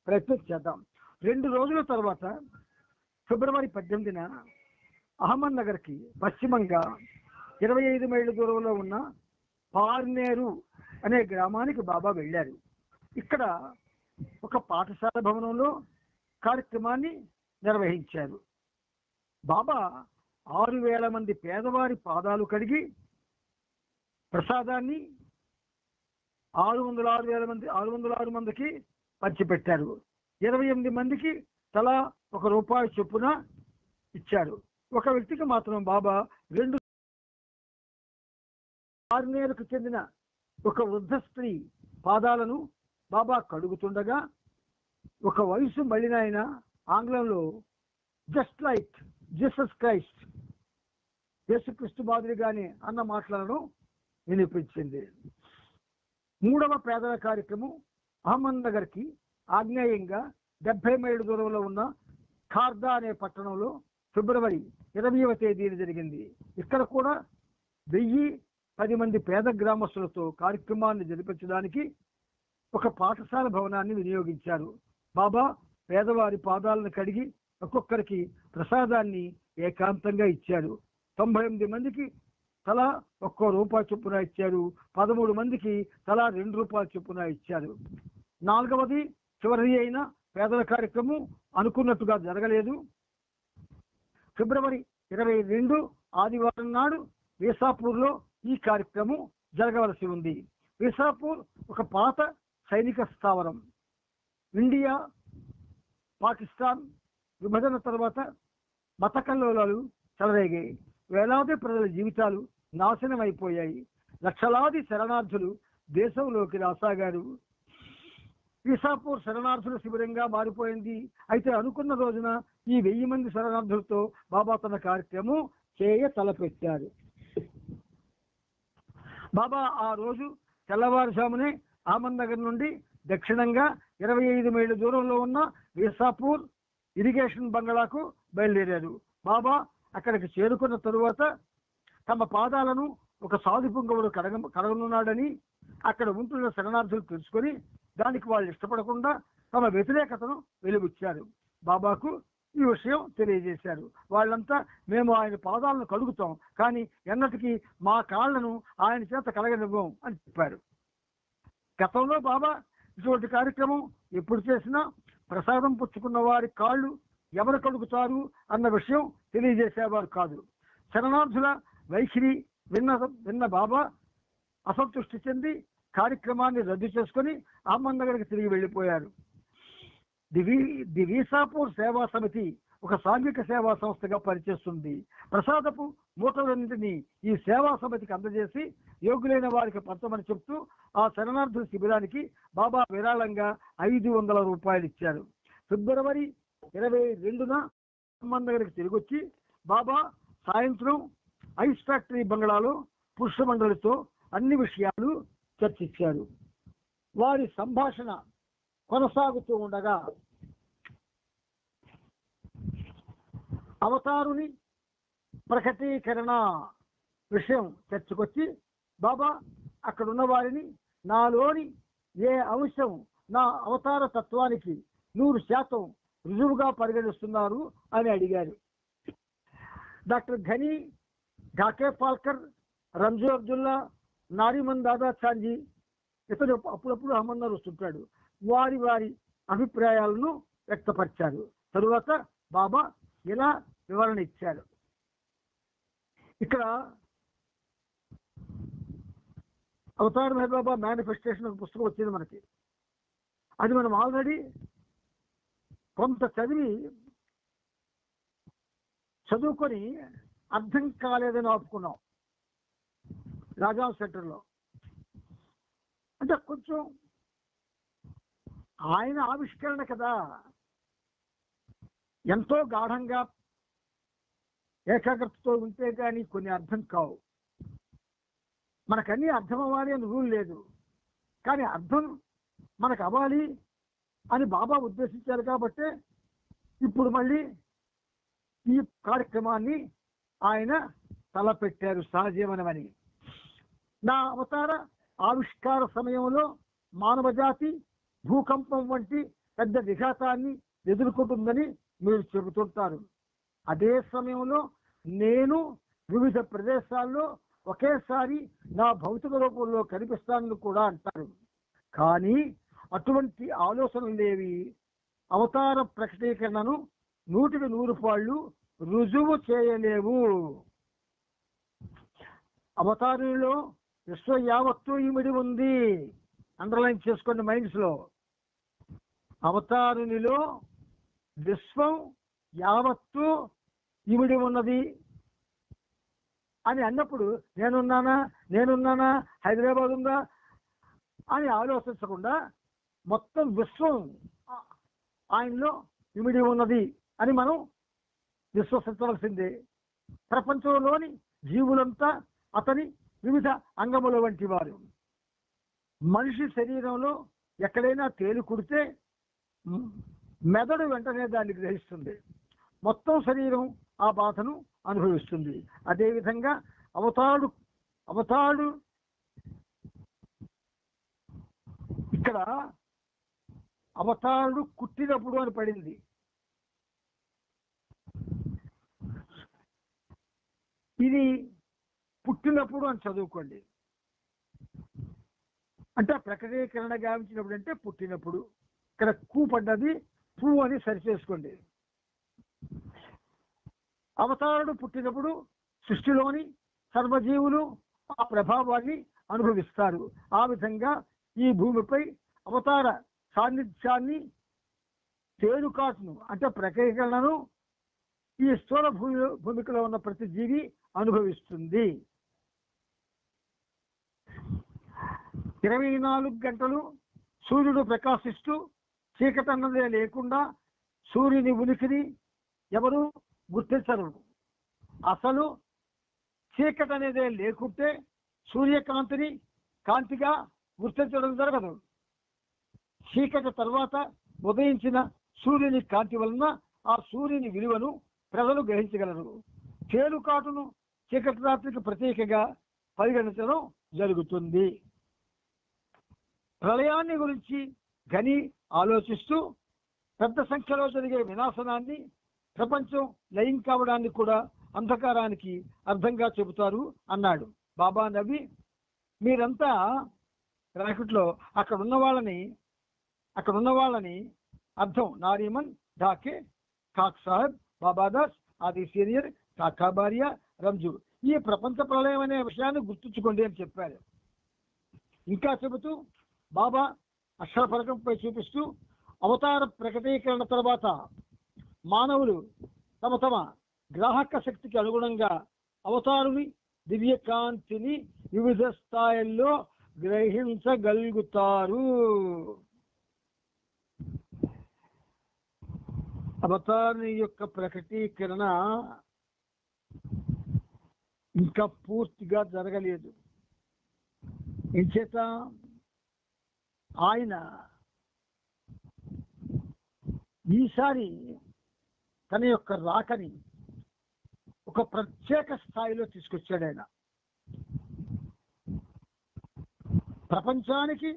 ప్రయత్నం చేద్దాం. 2 రోజుల తర్వాత ఫిబ్రవరి 18న అహ్మద్ నగర్కి పశ్చిమంగా 25 మైళ్ళ దూరంలో ఉన్న పార్నేరు అనే గ్రామానికి బాబా వెళ్ళారు. ఇక్కడ ఒక పాఠశాల భవనంలో కార్యక్రమాన్ని నిర్వహించారు. బాబా 6000 మంది పేదవారి పాదాలు కడిగి ప్రసాదాన్ని 606 మందికి పంచిపెట్టారు. 28 మందికి తలా ₹1 చొప్పున ఇచ్చారు. ఒక వ్యక్తికి మాత్రం బాబా 2 ఆర్నేరుకు చెందిన ఒక వృద్ధ స్త్రీ పాదాలను బాబా కడుగుతుండగా ఒక వయసు మళ్ళిన ఆయన ఆంగ్లంలో జస్ట్ లైక్ జీసస్ క్రైస్ట్, యేసుక్రీస్తు మాదిరిగానే అన్న మాటలను వినిపించింది. 3వ పేదల కార్యక్రమం అహ్మద్ నగర్కి ఆగ్నేయంగా 70 మైళ్ళ దూరంలో ఉన్న ఖార్దా అనే పట్టణంలో ఫిబ్రవరి 20వ తేదీన జరిగింది. ఇక్కడ కూడా 1010 మంది పేద గ్రామస్తులతో కార్యక్రమాన్ని జరిపించడానికి ఒక పాఠశాల భవనాన్ని వినియోగించారు. బాబా పేదవారి పాదాలను కడిగి ఒక్కొక్కరికి ప్రసాదాన్ని ఏకాంతంగా ఇచ్చారు. 98 మందికి తలా ₹1 చొప్పున ఇచ్చారు. 13 మందికి తలా ₹2 చొప్పున ఇచ్చారు. 4వది చివరి అయిన పేదల కార్యక్రమం అనుకున్నట్టుగా జరగలేదు. ఫిబ్రవరి 22 ఆదివారం నాడు వీసాపూర్లో ఈ కార్యక్రమం జరగవలసి ఉంది. వీసాపూర్ ఒక పాత సైనిక స్థావరం. ఇండియా పాకిస్తాన్ విభజన తర్వాత మత కల్లోలాలు చెలరేగాయి. వేలాది ప్రజల జీవితాలు నాశనం అయిపోయాయి. లక్షలాది శరణార్థులు దేశంలోకి రాసాగారు. వీసాపూర్ శరణార్థుల శిబిరంగా మారిపోయింది. అయితే అనుకున్న రోజున ఈ 1000 మంది శరణార్థులతో బాబా తన కార్యక్రమం తలపెట్టారు. బాబా ఆ రోజు తెల్లవారుజామునే అహ్మద్ నగర్ నుండి దక్షిణంగా 25 మైళ్ళ దూరంలో ఉన్న వీసాపూర్ ఇరిగేషన్ బంగ్లాకు బయలుదేరారు. బాబా అక్కడికి చేరుకున్న తరువాత తమ పాదాలను ఒక సాధు పుంగవుడు కడగనున్నాడని అక్కడ ఉంటున్న శరణార్థులు తెలుసుకొని దానికి వాళ్ళు ఇష్టపడకుండా తమ వ్యతిరేకతను వెలుగుచ్చారు. బాబాకు ఈ విషయం తెలియజేశారు. వాళ్ళంతా మేము ఆయన పాదాలను కడుగుతాం, కానీ ఎన్నటికీ మా కాళ్లను ఆయన చేత కలగనివ్వం అని చెప్పారు. గతంలో బాబా ఇటువంటి కార్యక్రమం ఎప్పుడు చేసినా ప్రసాదం పుచ్చుకున్న వారి కాళ్ళు ఎవరు కడుగుతారు అన్న విషయం తెలియజేసేవారు కాదు. శరణార్థుల వైఖరి విన్న బాబా అసంతృష్టి చెంది కార్యక్రమాన్ని రద్దు చేసుకుని అహ్మద్ నగర్కి తిరిగి వెళ్ళిపోయారు. ది వీసాపూర్ సేవా సమితి ఒక సాంఘిక సేవా సంస్థగా పనిచేస్తుంది. ప్రసాదపు మూటలన్నింటినీ ఈ సేవా సమితికి అందజేసి యోగ్యులైన వారికి పంచమని చెప్తూ ఆ శరణార్థుల శిబిరానికి బాబా విరాళంగా ₹500 ఇచ్చారు. ఫిబ్రవరి 22న అహ్మద్ నగర్కి తిరిగి వచ్చి బాబా సాయంత్రం ఐస్ ఫ్యాక్టరీ బంగ్లాలో పురుష మండలితో అన్ని విషయాలు చర్చించారు. వారి సంభాషణ కొనసాగుతూ ఉండగా అవతారుని ప్రకటీకరణ విషయం చర్చకొచ్చి బాబా అక్కడున్న వారిని నాలోని ఏ అంశం నా అవతార తత్వానికి 100% రుజువుగా పరిగణిస్తున్నారు అని అడిగారు. డాక్టర్ ఘనీ, ఢాకే పాల్కర్, రంజు అబ్దుల్లా, నారిమన్ దాదా చాంజీ ఇతను అప్పుడప్పుడు అహ్మద్ నగర్ వస్తుంటాడు. వారి అభిప్రాయాలను వ్యక్తపరిచారు. తరువాత బాబా ఇలా వివరణ ఇచ్చారు. ఇక్కడ అవతార్ మెహర్ బాబా మేనిఫెస్టేషన్ ఒక పుస్తకం వచ్చింది మనకి. అది మనం ఆల్రెడీ కొంత చదువుకొని అర్థం కాలేదని ఆపుకున్నాం రాజా సెంటర్లో. అంటే కొంచెం ఆయన ఆవిష్కరణ కదా, ఎంతో గాఢంగా ఏకాగ్రతతో ఉంటే కానీ కొన్ని అర్థం కావు. మనకన్నీ అర్థం అవ్వాలి అని రూల్ లేదు, కానీ అర్థం మనకు అవ్వాలి అని బాబా ఉద్దేశించారు. కాబట్టి ఇప్పుడు మళ్ళీ ఈ కార్యక్రమాన్ని ఆయన తలపెట్టారు, సహజీవనమని. నా అవతార ఆవిష్కార సమయంలో మానవ జాతి భూకంపం వంటి పెద్ద విఘాతాన్ని ఎదుర్కొంటుందని మీరు చెబుతుంటారు. అదే సమయంలో నేను వివిధ ప్రదేశాల్లో ఒకేసారి నా భౌతిక రూపంలో కనిపిస్తానని కూడా అంటారు. కానీ అటువంటి ఆలోచనలు లేవి అవతార ప్రకటీకరణను 100% రుజువు చేయలేవు. అవతారంలో విశ్వ యావత్తు ఇమిడి ఉంది. అండర్లైన్ చేసుకోండి మైండ్స్ లో. అవతారునిలో విశ్వం యావత్తు ఇమిడి ఉన్నది అని అన్నప్పుడు నేనున్నానా హైదరాబాద్ ఉందా అని ఆలోచించకుండా మొత్తం విశ్వం ఆయనలో ఇమిడి ఉన్నది అని మనం విశ్వసించవలసిందే. ప్రపంచంలోని జీవులంతా అతని వివిధ అంగముల వంటి వారు. మనిషి శరీరంలో ఎక్కడైనా తేలు కుడితే మెదడు వెంటనే దాన్ని గ్రహిస్తుంది, మొత్తం శరీరం ఆ బాధను అనుభవిస్తుంది. అదేవిధంగా అవతారుడు ఇక్కడ అవతారుడు కుట్టినప్పుడు అని పడింది. ఇది పుట్టినప్పుడు అని చదువుకోండి. అంటే ప్రకటీకరణ గావించినప్పుడు అంటే పుట్టినప్పుడు. ఇక్కడ కూ పడ్డది, పూ అని సరిచేసుకోండి. అవతారుడు పుట్టినప్పుడు సృష్టిలోని సర్వజీవులు ఆ ప్రభావాన్ని అనుభవిస్తారు. ఆ విధంగా ఈ భూమిపై అవతార సాన్నిధ్యాన్ని, తేలుకాటును అంటే ప్రకటీకరణను ఈ స్థూల భూమికలో ఉన్న ప్రతి జీవి అనుభవిస్తుంది. 24 గంటలు సూర్యుడు ప్రకాశిస్తూ చీకటన్నదే లేకుండా సూర్యుని ఉనికిని ఎవరు గుర్తించరు. అసలు చీకటి అనేదే లేకుంటే సూర్యకాంతిని కాంతిగా గుర్తించడం జరగదు. చీకటి తర్వాత ఉదయించిన సూర్యుని కాంతి వలన ఆ సూర్యుని విలువను ప్రజలు గ్రహించగలరు. తేలుకాటును చీకటి రాత్రికి ప్రతీకగా పరిగణించడం జరుగుతుంది. ప్రళయాన్ని గురించి గని ఆలోచిస్తూ పెద్ద సంఖ్యలో జరిగే వినాశనాన్ని, ప్రపంచం లయం కావడాన్ని కూడా అంధకారానికి అర్థంగా చెబుతారు అన్నాడు. బాబా నవ్వి, మీరంతా బ్రాకెట్లో అక్కడ ఉన్న వాళ్ళని అర్థం నారీమన్, ఢాకే, కాక్ సాహెబ్, బాబాదాస్, ఆది సీనియర్, కాకాబారియా, రంజు ఈ ప్రపంచ ప్రళయం అనే విషయాన్ని గుర్తుంచుకోండి అని చెప్పారు. ఇంకా చెబుతూ బాబా అక్షర ఫలకంపై చూపిస్తూ అవతార ప్రకటీకరణ తర్వాత మానవులు తమ తమ గ్రాహక శక్తికి అనుగుణంగా అవతారుని దివ్యకాంతిని వివిధ స్థాయిల్లో గ్రహించగలుగుతారు. అవతారుని యొక్క ప్రకటీకరణ ఇంకా పూర్తిగా జరగలేదు. ఇంచేత ఆయన ఈసారి తన యొక్క రాకని ఒక ప్రత్యేక స్థాయిలో తీసుకొచ్చాడు. ఆయన ప్రపంచానికి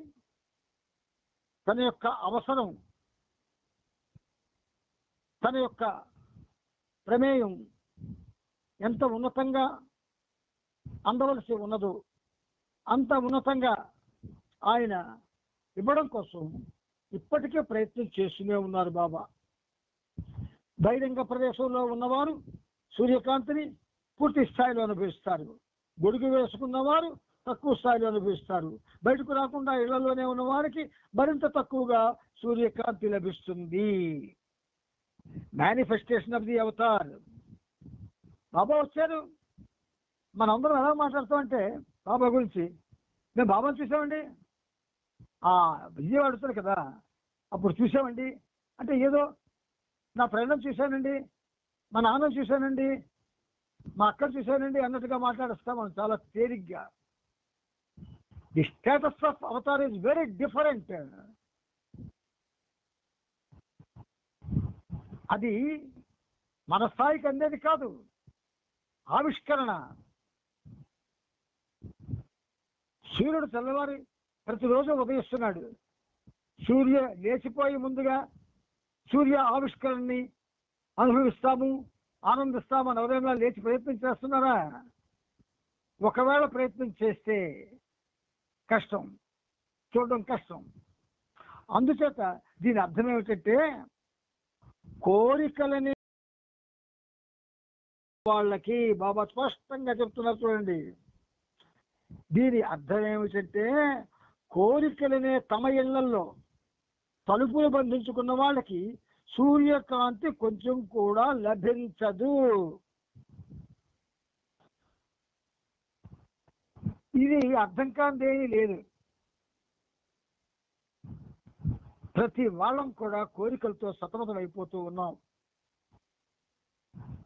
తన యొక్క అవసరం, తన యొక్క ప్రమేయం ఎంత ఉన్నతంగా అందవలసి ఉన్నదో అంత ఉన్నతంగా ఆయన ఇవ్వడం కోసం ఇప్పటికే ప్రయత్నం చేస్తూనే ఉన్నారు బాబా. బహిరంగ ప్రదేశంలో ఉన్నవారు సూర్యకాంతిని పూర్తి స్థాయిలో అనుభవిస్తారు. గొడుగు వేసుకున్నవారు తక్కువ స్థాయిలో అనుభవిస్తారు. బయటకు రాకుండా ఇళ్లలోనే ఉన్న వారికి మరింత తక్కువగా సూర్యకాంతి లభిస్తుంది. Manifestation of the avatar. Baba వచ్చారు. మనందరం ఎలా మాట్లాడతామంటే బాబా గురించి, మేము బాబాను చూసామండి, విజయవాడ వస్తారు కదా, అప్పుడు చూసామండి అంటే ఏదో నా ఫ్రెండ్ని చూశానండి, మా నాన్న చూశానండి, మా అక్క చూశానండి అన్నట్టుగా మాట్లాడేస్తాం మనం చాలా తేలిగ్గా. The status of Avatar is very different. అది మన స్థాయికి అందేది కాదు, ఆవిష్కరణ. సూర్యుడు తెల్లవారి ప్రతిరోజు ఉదయిస్తున్నాడు. సూర్య లేచిపోయి ముందుగా సూర్య ఆవిష్కరణని అనుభవిస్తాము, ఆనందిస్తామని ఎవరైనా లేచి ప్రయత్నం చేస్తున్నారా? ఒకవేళ ప్రయత్నం చేస్తే కష్టం, చూడడం కష్టం. అందుచేత దీని అర్థం ఏమిటంటే కోరికలని వాళ్ళకి బాబా స్పష్టంగా చెప్తున్నారు చూడండి. దీని అర్థం ఏమిటంటే కోరికలనే తమ ఇళ్లలో తలుపులు బంధించుకున్న వాళ్ళకి సూర్యకాంతి కొంచెం కూడా లభించదు. ఇది అర్థం కానిదేమీ లేదు. ప్రతి వాళ్ళం కూడా కోరికలతో సతమతం అయిపోతూ ఉన్నాం.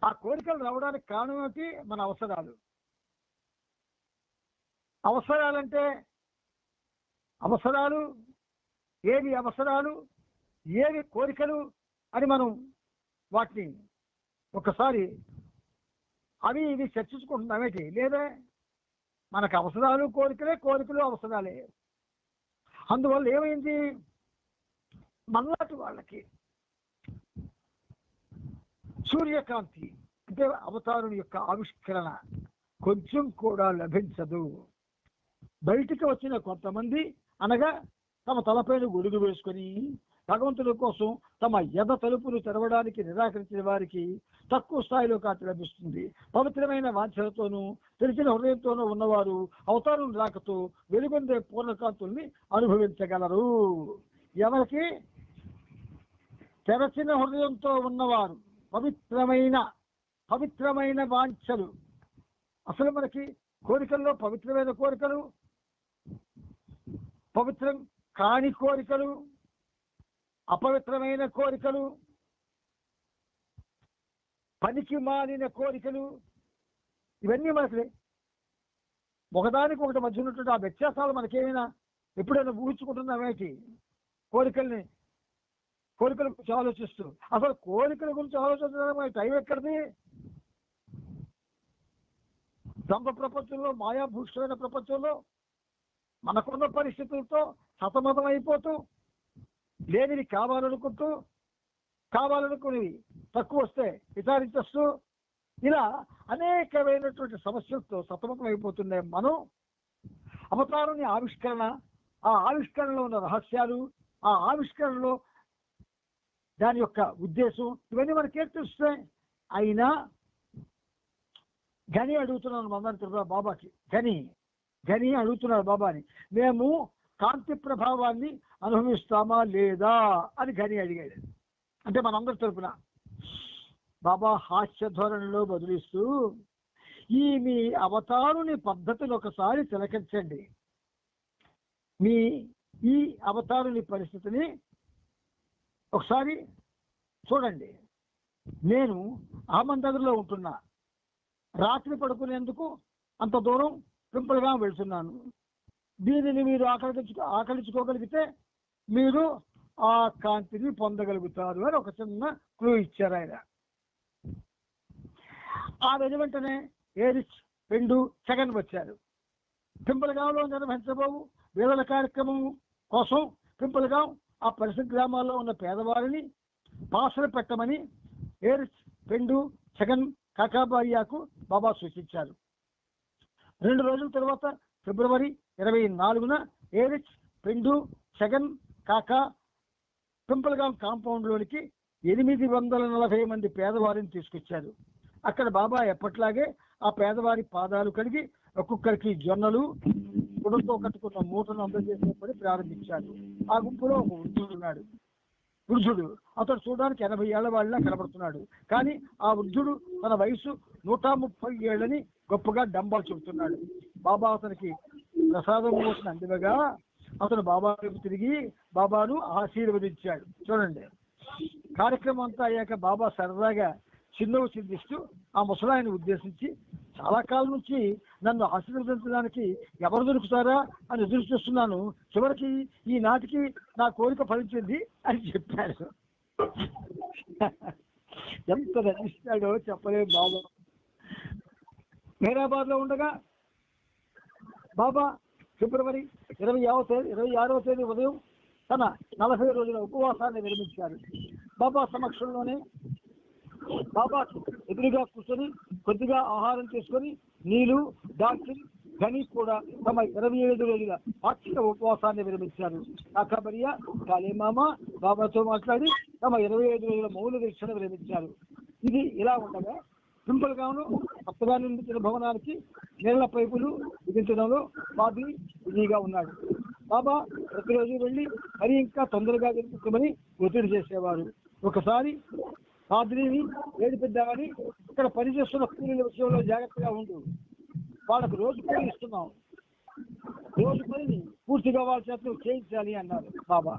ఆ కోరికలు రావడానికి కారణం ఏంటి? మన అవసరాలు. అవసరాలంటే అవసరాలు ఏవి అవసరాలు ఏవి కోరికలు అని మనం వాటిని ఒకసారి అవి ఇవి చర్చించుకుంటున్నామేంటి? లేదా మనకు అవసరాలు కోరికలే, కోరికలు అవసరాలే. అందువల్ల ఏమైంది? మనలాంటి వాళ్ళకి సూర్యకాంతి అంటే అవతారుని యొక్క ఆవిష్కరణ కొంచెం కూడా లభించదు. బయటికి వచ్చిన కొంతమంది అనగా తమ తలపైన గొడుగు వేసుకొని భగవంతుడి కోసం తమ ఎద తలుపులు తెరవడానికి నిరాకరించిన వారికి తక్కువ స్థాయిలో కాంతి లభిస్తుంది. పవిత్రమైన వాంఛలతోనూ తెరిచిన హృదయంతోనూ ఉన్నవారు అవతారం రాకతో వెలుగొందే పూర్ణకాంతుల్ని అనుభవించగలరు. ఎవరికి? తెరచిన హృదయంతో ఉన్నవారు, పవిత్రమైన వాంఛలు. అసలు మనకి కోరికల్లో పవిత్రమైన కోరికలు, పవిత్రం కాని కోరికలు, అపవిత్రమైన కోరికలు, పనికి మాలిన కోరికలు, ఇవన్నీ మనకి ఒకదానికి ఒకటి మధ్య ఉన్నటువంటి ఆ వ్యత్యాసాలు మనకేమైనా ఎప్పుడైనా ఊహించుకుంటున్నామేంటి? కోరికల గురించి ఆలోచిస్తూ అసలు కోరికల గురించి ఆలోచించడానికి టైం ఎక్కడిది? ద్వంద్వ ప్రపంచంలో, మాయాభూషమైన ప్రపంచంలో మనకున్న పరిస్థితులతో సతమతం అయిపోతూ లేనివి కావాలనుకునేవి తక్కువ వస్తే విచారించేస్తూ ఇలా అనేకమైనటువంటి సమస్యలతో సతమతం అయిపోతున్నాయి. మనం అవతారాన్ని ఆవిష్కరణ, ఆ ఆవిష్కరణలో ఉన్న రహస్యాలు, ఆ ఆవిష్కరణలో దాని యొక్క ఉద్దేశం ఇవన్నీ మనకేం తెలుస్తాయి? అయినా గని అడుగుతున్నాను మనందరి బాబాకి, గని అడుగుతున్నారు బాబాని, మేము కాంతి ప్రభావాన్ని అనుభవిస్తామా లేదా అని గని అడిగాడు. అంటే మనందరి తరపున బాబా హాస్య ధోరణిలో బదులిస్తూ మీ అవతారుని పద్ధతిని ఒకసారి తిలకించండి. ఈ అవతారుని పరిస్థితిని ఒకసారి చూడండి. నేను అహ్మద్నగర్లో ఉంటున్నా. రాత్రి పడుకునేందుకు అంత దూరం సింపుల్గా వెళ్తున్నాను. దీనిని మీరు ఆకలించుకోగలిగితే మీరు ఆ కాంతిని పొందగలుగుతారు అని ఒక చిన్న క్లూ ఇచ్చారు ఆయన. ఆ వెంటనే ఏరిచ్ పెండు జగన్ వచ్చారు. పింపలగాంలో నిర్వహించబోవు వేదల కార్యక్రమం కోసం పింపలగాం ఆ పరిసర గ్రామాల్లో ఉన్న పేదవారిని పాసలు పెట్టమని ఏరిచ్ పెండు జగన్ కాకాబారియాకు బాబా సూచించారు. 2 రోజుల తర్వాత ఫిబ్రవరి 24న ఏరిచ్ పెండు జగన్ కాకా పింపలగాం కాంపౌండ్లోనికి 840 మంది పేదవారిని తీసుకొచ్చారు. అక్కడ బాబా ఎప్పట్లాగే ఆ పేదవారి పాదాలు కడిగి ఒక్కొక్కరికి జొన్నలు గుడంతో కట్టుకున్న మూటను అందజేసే పని ప్రారంభించారు. ఆ గుంపులో ఒక వృద్ధుడు అతడు చూడడానికి 80 ఏళ్ల వాళ్ళ కనబడుతున్నాడు. కానీ ఆ వృద్ధుడు తన వయసు 130 ఏళ్ళని గొప్పగా డంబాలు చెబుతున్నాడు. బాబా అతనికి ప్రసాదం కోసం అందివగా అతను బాబా వైపు తిరిగి బాబాను ఆశీర్వదించాడు. చూడండి, కార్యక్రమం అంతా అయ్యాక బాబా సరదాగా చిరునవ్వు చిందిస్తూ ఆ ముసలాయన ఉద్దేశించి, చాలా కాలం నుంచి నన్ను ఆశీర్వదించడానికి ఎవరు దొరుకుతారా అని ఎదురు చూస్తున్నాను, చివరికి ఈనాటికి నా కోరిక ఫలించింది అని చెప్పాడు. ఎంత నటిస్తాడో చెప్పలేదు బాబా. హైదరాబాద్ లో ఉండగా బాబా ఫిబ్రవరి 26వ తేదీ ఉదయం తన 40 రోజుల ఉపవాసాన్ని విరమించారు. బాబా సమక్షంలోనే బాబా ఎదురుగా కూర్చొని కొద్దిగా ఆహారం తీసుకొని నీళ్లు, డాక్టర్ ఘని కూడా తమ 27 రోజుల పాక్షిక ఉపవాసాన్ని విరమించారు. కాకబరియా కాళీమామ బాబాతో మాట్లాడి తమ 25 రోజుల మౌన దీక్షను విరమించారు. ఇది ఇలా ఉండగా సింపుల్ గాను కొత్తగా నిర్మించిన భవనానికి నీళ్ల పైపులు విధించడంలో బాబీ బిజీగా ఉన్నాడు. బాబా ప్రతిరోజు వెళ్ళి మరి ఇంకా తొందరగా వినిపించమని ఒత్తిడి చేసేవారు. ఒకసారి పాద్రీని ఏడిపిద్దామని, ఇక్కడ పనిచేస్తున్న కూలీల విషయంలో జాగ్రత్తగా ఉండు, వాళ్ళకు రోజు పని ఇస్తున్నాం, రోజు పనిని పూర్తిగా వాళ్ళ చేత చేయించాలి అన్నారు బాబా.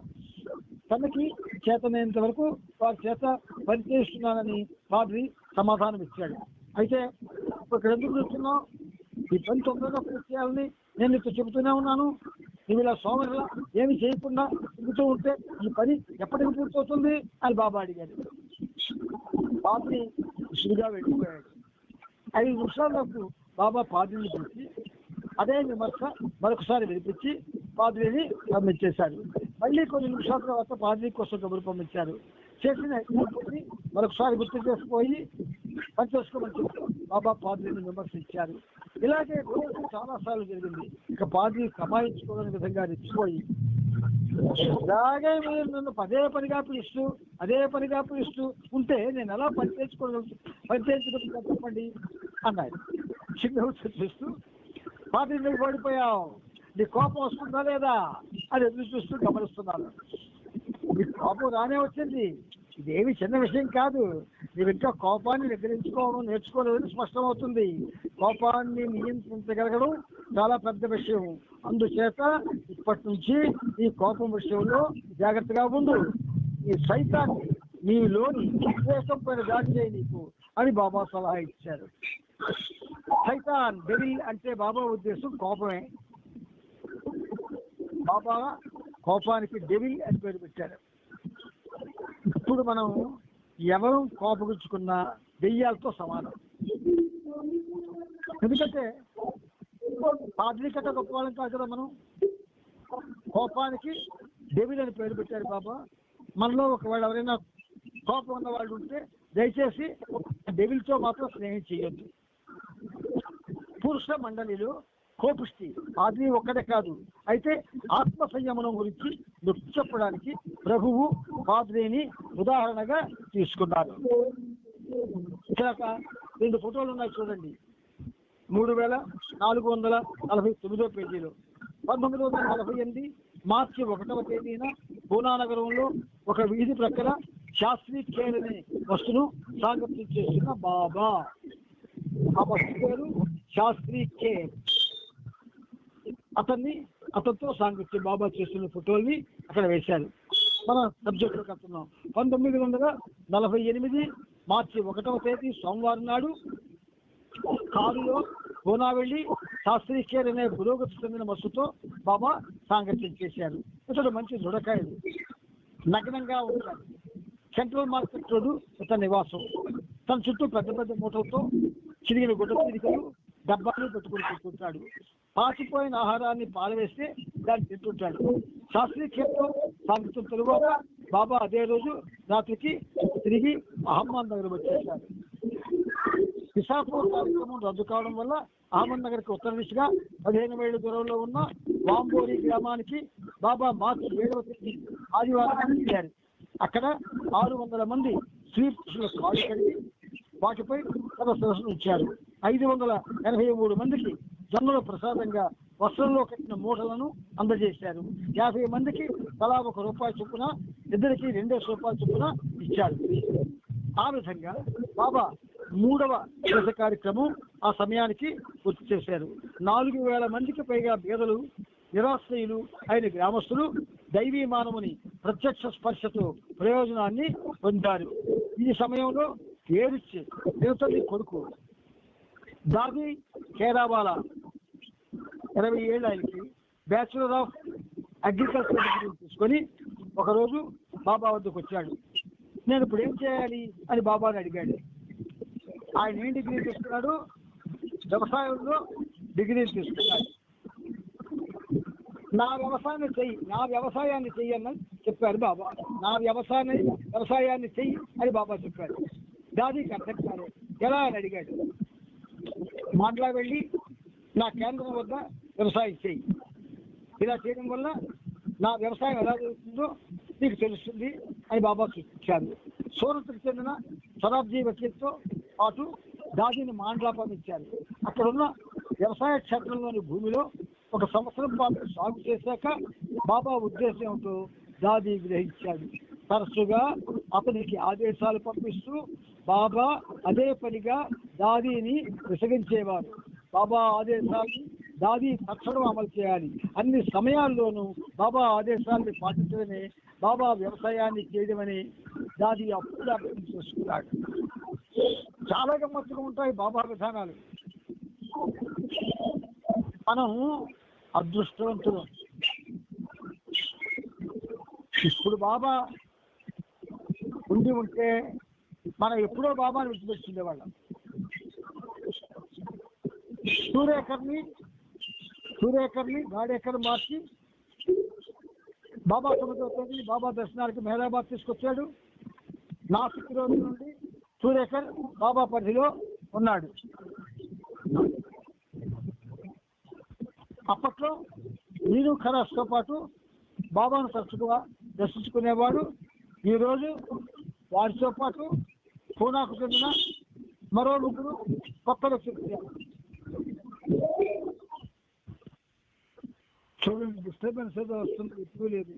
తనకి చేతనైనంత వరకు వారి చేత పని చేస్తున్నానని పాద్రి సమాధానం ఇచ్చాడు. అయితే ఇక్కడ ఎందుకు చూస్తున్నావు, ఈ పని తొందరగా పూర్తి చేయాలని నేను నీకు చెబుతూనే ఉన్నాను, నువ్వు ఇలా సోమరిలా ఏమి చేయకుండా తిరుగుతూ ఉంటే ఈ పని ఎప్పటికి పూర్తవుతుంది అని బాబా అడిగాడు. పాద్రి విసురుగా వెళ్ళిపోయాడు. 5 నిమిషాలకు బాబా పాద్రిని పిలిచి అదే విమర్శ మరొకసారి వినిపించి పాద్రిని పంపించేశారు. మళ్ళీ కొన్ని నిమిషాల తర్వాత పాద్రి కోసం కబురు పంపించారు. చేసిన ఎగ్జాంపుల్ని మరొకసారి గుర్తు చేసుకుపోయి పనిచేసుకోమని చెప్పి బాబా పాద్రిని విమర్శించారు. ఇలాగే రోజు చాలా సార్లు జరిగింది. ఇక పాద్రి కమాయించుకోవడానికి విధంగా రెచ్చిపోయి, ఇలాగే మీరు నన్ను అదే పనిగా పిలుస్తూ ఉంటే నేను ఎలా పనిచేయించుకుంటా చెప్పండి అన్నాడు. చిన్న చూస్తూ, పాద్రి నువ్వు ఓడిపోయావు, నీ కోపం వస్తుందా లేదా అని ఎదురు చూస్తూ గమనిస్తున్నాను. నీ కోపం రానే వచ్చింది, ఇదేమి చిన్న విషయం కాదు, నీవు ఇంకా కోపాన్ని నిగ్రహించుకోవడం నేర్చుకోలేదని స్పష్టమవుతుంది. కోపాన్ని నియంత్రించగలగడం చాలా పెద్ద విషయం. అందుచేత ఇప్పటి నుంచి ఈ కోపం విషయంలో జాగ్రత్తగా ఉండు. ఈ సైతాన్ని నీలోని ఉద్దేశం పైన దాడి చేయి నీకు అని బాబా సలహా ఇచ్చారు. సైతాన్ డెవిల్ అంటే బాబా ఉద్దేశం కోపమే. బాబా కోపానికి డెవిల్ అని పేరు పెట్టారు. ఇప్పుడు మనం ఎవరు కోపగించుకున్నా దెయ్యాలతో సమానం. ఎందుకంటే పాద్రికత గొప్ప వాళ్ళం కాదు కదా. మనం కోపానికి డెవిల్ అని పేరు పెట్టారు బాబా. మనలో ఒకవేళ ఎవరైనా కోపం ఉన్న వాళ్ళు ఉంటే దయచేసి డెవిల్తో మాత్రం స్నేహం చేయొద్దు. పురుష మండలిలో కోపిష్టి పాద్రి ఒక్కడే కాదు. అయితే ఆత్మ సంయమనం గురించి నొక్కి చెప్పడానికి ప్రభువు పాద్రిని ఉదాహరణగా తీసుకున్నారు. ఇక్కడ 2 ఫోటోలు ఉన్నాయి చూడండి. 3449 పేజీలో 1948 మార్చి 1వ తేదీన పూనానగరంలో ఒక వీధి ప్రక్కన శాస్త్రీ ఖేర్ అనే బస్సును సాగత్యం చేస్తున్న బాబా. ఆ బస్సు పేరు శాస్త్రీ ఖేర్. అతనితో సాంగత్యం బాబా చేస్తున్న ఫోటోల్ని అక్కడ వేశారు. మన సబ్జెక్టులోకి వస్తున్నాం. 1948 మార్చి 1వ తేదీ సోమవారం నాడు కారులో పూనా వెళ్ళి శాస్త్రీ ఖేర్ అనే పురోగతి చెందిన బస్సుతో బాబా సాంగత్యం చేశారు. ఇతడు మంచి దృఢకాయుడు, నగ్నంగా ఉంటాడు. సెంట్రల్ మార్కెట్ రోడ్డు ఇతని నివాసం. తన చుట్టూ పెద్ద పెద్ద మూటలతో చిరిగిన గుడ్డ చిరికలు డబ్బాలు పెట్టుకుని కూర్చుంటాడు. పాచిపోయిన ఆహారాన్ని పారవేస్తే దాన్ని తింటుంటాడు. శాస్త్రీ ఖేర్తో సాంగత్యం తరువాత బాబా అదే రోజు రాత్రికి తిరిగి అహ్మద్ నగర్ వచ్చేశారు. విశాఖపూర్ కార్యక్రమం రద్దు కావడం వల్ల అహ్మద్ నగర్కి ఉత్తర దిశగా 15 మైళ్ళ దూరంలో ఉన్న వాంబోరి గ్రామానికి బాబా మార్చి 7వ తేదీ ఆదివారం వెళ్ళారు. అక్కడ 600 మంది స్త్రీ పురుషుల కాలు కడిగి వాటిపై తమ సరస్సును ఇచ్చారు. 583 మందికి జన్మల ప్రసాదంగా వస్త్రంలో కట్టిన మూటలను అందజేశారు. 50 మందికి తలా ₹1 చొప్పున, ఇద్దరికి ₹2 చొప్పున ఇచ్చారు. ఆ విధంగా బాబా 3వ దశ కార్యక్రమం ఆ సమయానికి పూర్తి చేశారు. 4000 మందికి పైగా పేదలు నిరాశ్రయులు అయిన గ్రామస్తులు దైవీ మానవుని ప్రత్యక్ష స్పర్శతో ప్రయోజనాన్ని పొందారు. ఈ సమయంలో ఏరిచ్ యువతల్లి కొడుకు దాది కేరావాలా 20 ఏళ్ళు, ఆయనకి బ్యాచులర్ ఆఫ్ అగ్రికల్చర్ డిగ్రీ తీసుకొని ఒకరోజు బాబా వద్దకు వచ్చాడు. నేను ఇప్పుడు ఏం చేయాలి అని బాబాని అడిగాడు. ఆయన ఏం డిగ్రీ తీసుకున్నాడు? వ్యవసాయంలో డిగ్రీ తీసుకున్నాడు. నా వ్యవసాయాన్ని చెయ్యని చెప్పారు బాబా. నా వ్యవసాయాన్ని చెయ్యి అని బాబా చెప్పారు. దాదీకి అర్థం కాలేదు. ఎలా అని అడిగాడు. మాటలా వెళ్ళి నా కేంద్రం వద్ద వ్యవసాయం చెయ్యి. ఇలా చేయడం వల్ల నా వ్యవసాయం ఎలా జరుగుతుందో నీకు తెలుస్తుంది అని బాబా చూపించారు. సూరత్కు చెందిన శతాబ్దీ వకీల్తో పాటు దాదీని మాండ్లా పంపించారు. అక్కడున్న వ్యవసాయ క్షేత్రంలోని భూమిలో 1 సంవత్సరం పాటు సాగు చేశాక బాబా ఉద్దేశం ఏమిటో దాదీ గ్రహించాడు. తరచుగా అతనికి ఆదేశాలు పంపిస్తూ బాబా అదే పనిగా దాదీని విసగించేవారు. బాబా ఆదేశాలను దాదీ తక్షణం అమలు చేయాలి. అన్ని సమయాల్లోనూ బాబా ఆదేశాలను పాటించడమే బాబా వ్యవసాయాన్ని చేయడమని దాదీ అప్పుడు అర్థం చేసుకున్నాడు. చాలా గమ్మత్తుగా ఉంటాయి బాబా విధానాలు. మనం అదృష్టవంతులు. ఇప్పుడు బాబా ఉంటే మనం ఎప్పుడో బాబాని విడిచిపెట్టుకునేవాళ్ళం. సూర్యేకర్ని గాడేకర్ మార్చి బాబా సముద్రంతో బాబా దర్శనానికి మెహరాబాద్ తీసుకొచ్చాడు. నాసిక్ రోజు నుండి సూర్యేకర్ బాబా పరిధిలో ఉన్నాడు. అప్పట్లో నీరు ఖరాస్తో పాటు బాబాను తరచుగా దర్శించుకునేవాడు. ఈరోజు వారితో పాటు పూనాకు చెందిన మరో 3 కొత్త వ్యక్తులు. చూడండి, డిస్టర్బెన్స్ ఏదో వస్తుంది, ఎక్కువ లేదు.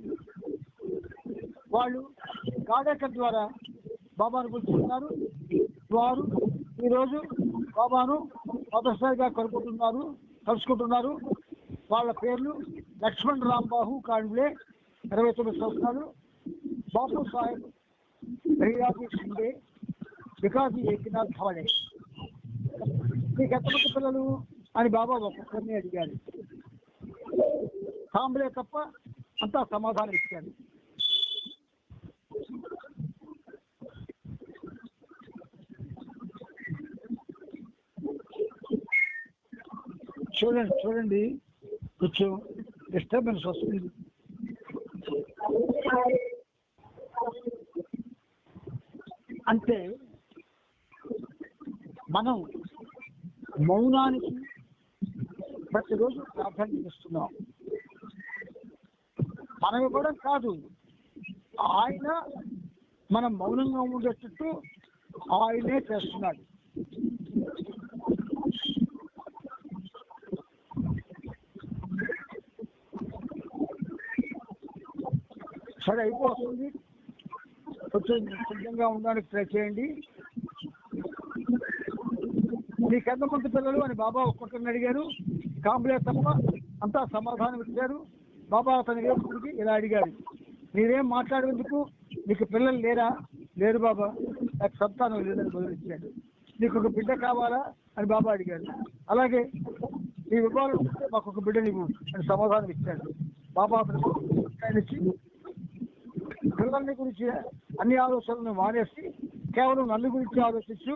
వాళ్ళు గాడేకర్ ద్వారా బాబాను పిలుచుకున్నారు. వారు ఈరోజు బాబాను మొదటిసారిగా కలుసుకుంటున్నారు. వాళ్ళ పేర్లు లక్ష్మణ్ రాంబాహు కాండ్లే 29 సంవత్సరాలు, బాపు సాహెబ్ రియాజీ షిండే, వికాజీ ఏకనాథ్ ధవళే. మీకు ఎంతమంది పిల్లలు అని బాబా ఒక్కొక్కరిని అడిగారు. కాంబ్లే తప్ప అంతా సమాధానం ఇచ్చాడు. చూడండి కొంచెం డిస్టర్బెన్స్ వస్తుంది. అంటే మనం మౌనానికి ప్రతిరోజు ప్రాధాన్యత ఇస్తున్నాం. మనం ఇవ్వడం కాదు, ఆయన మనం మౌనంగా ఉండేటట్టు ఆయనే చేస్తున్నాడు. సరే, అయిపోతుంది. కొంచెం సిద్ధంగా ఉండడానికి ట్రై చేయండి. మీకు ఎంతమంది పిల్లలు అని బాబా ఒక్కొక్కరిని అడిగారు. కాంబ్లే తప్ప అంతా సమాధానం ఇచ్చారు. బాబా అతని యువకుడికి ఇలా అడిగారు, మీరేం మాట్లాడేందుకు, మీకు పిల్లలు లేరా? లేరు బాబా, నాకు సంతానం లేదని బదులిచ్చాడు. నీకు ఒక బిడ్డ కావాలా అని బాబా అడిగారు. అలాగే నీ ఇవ్వాలంటే మాకు ఒక బిడ్డనివ్వు అని సమాధానం ఇచ్చాడు. బాబా అతనికి పిల్లల్ని గురించి అన్ని ఆలోచనలను మానేసి కేవలం నన్ను గురించి ఆలోచించు,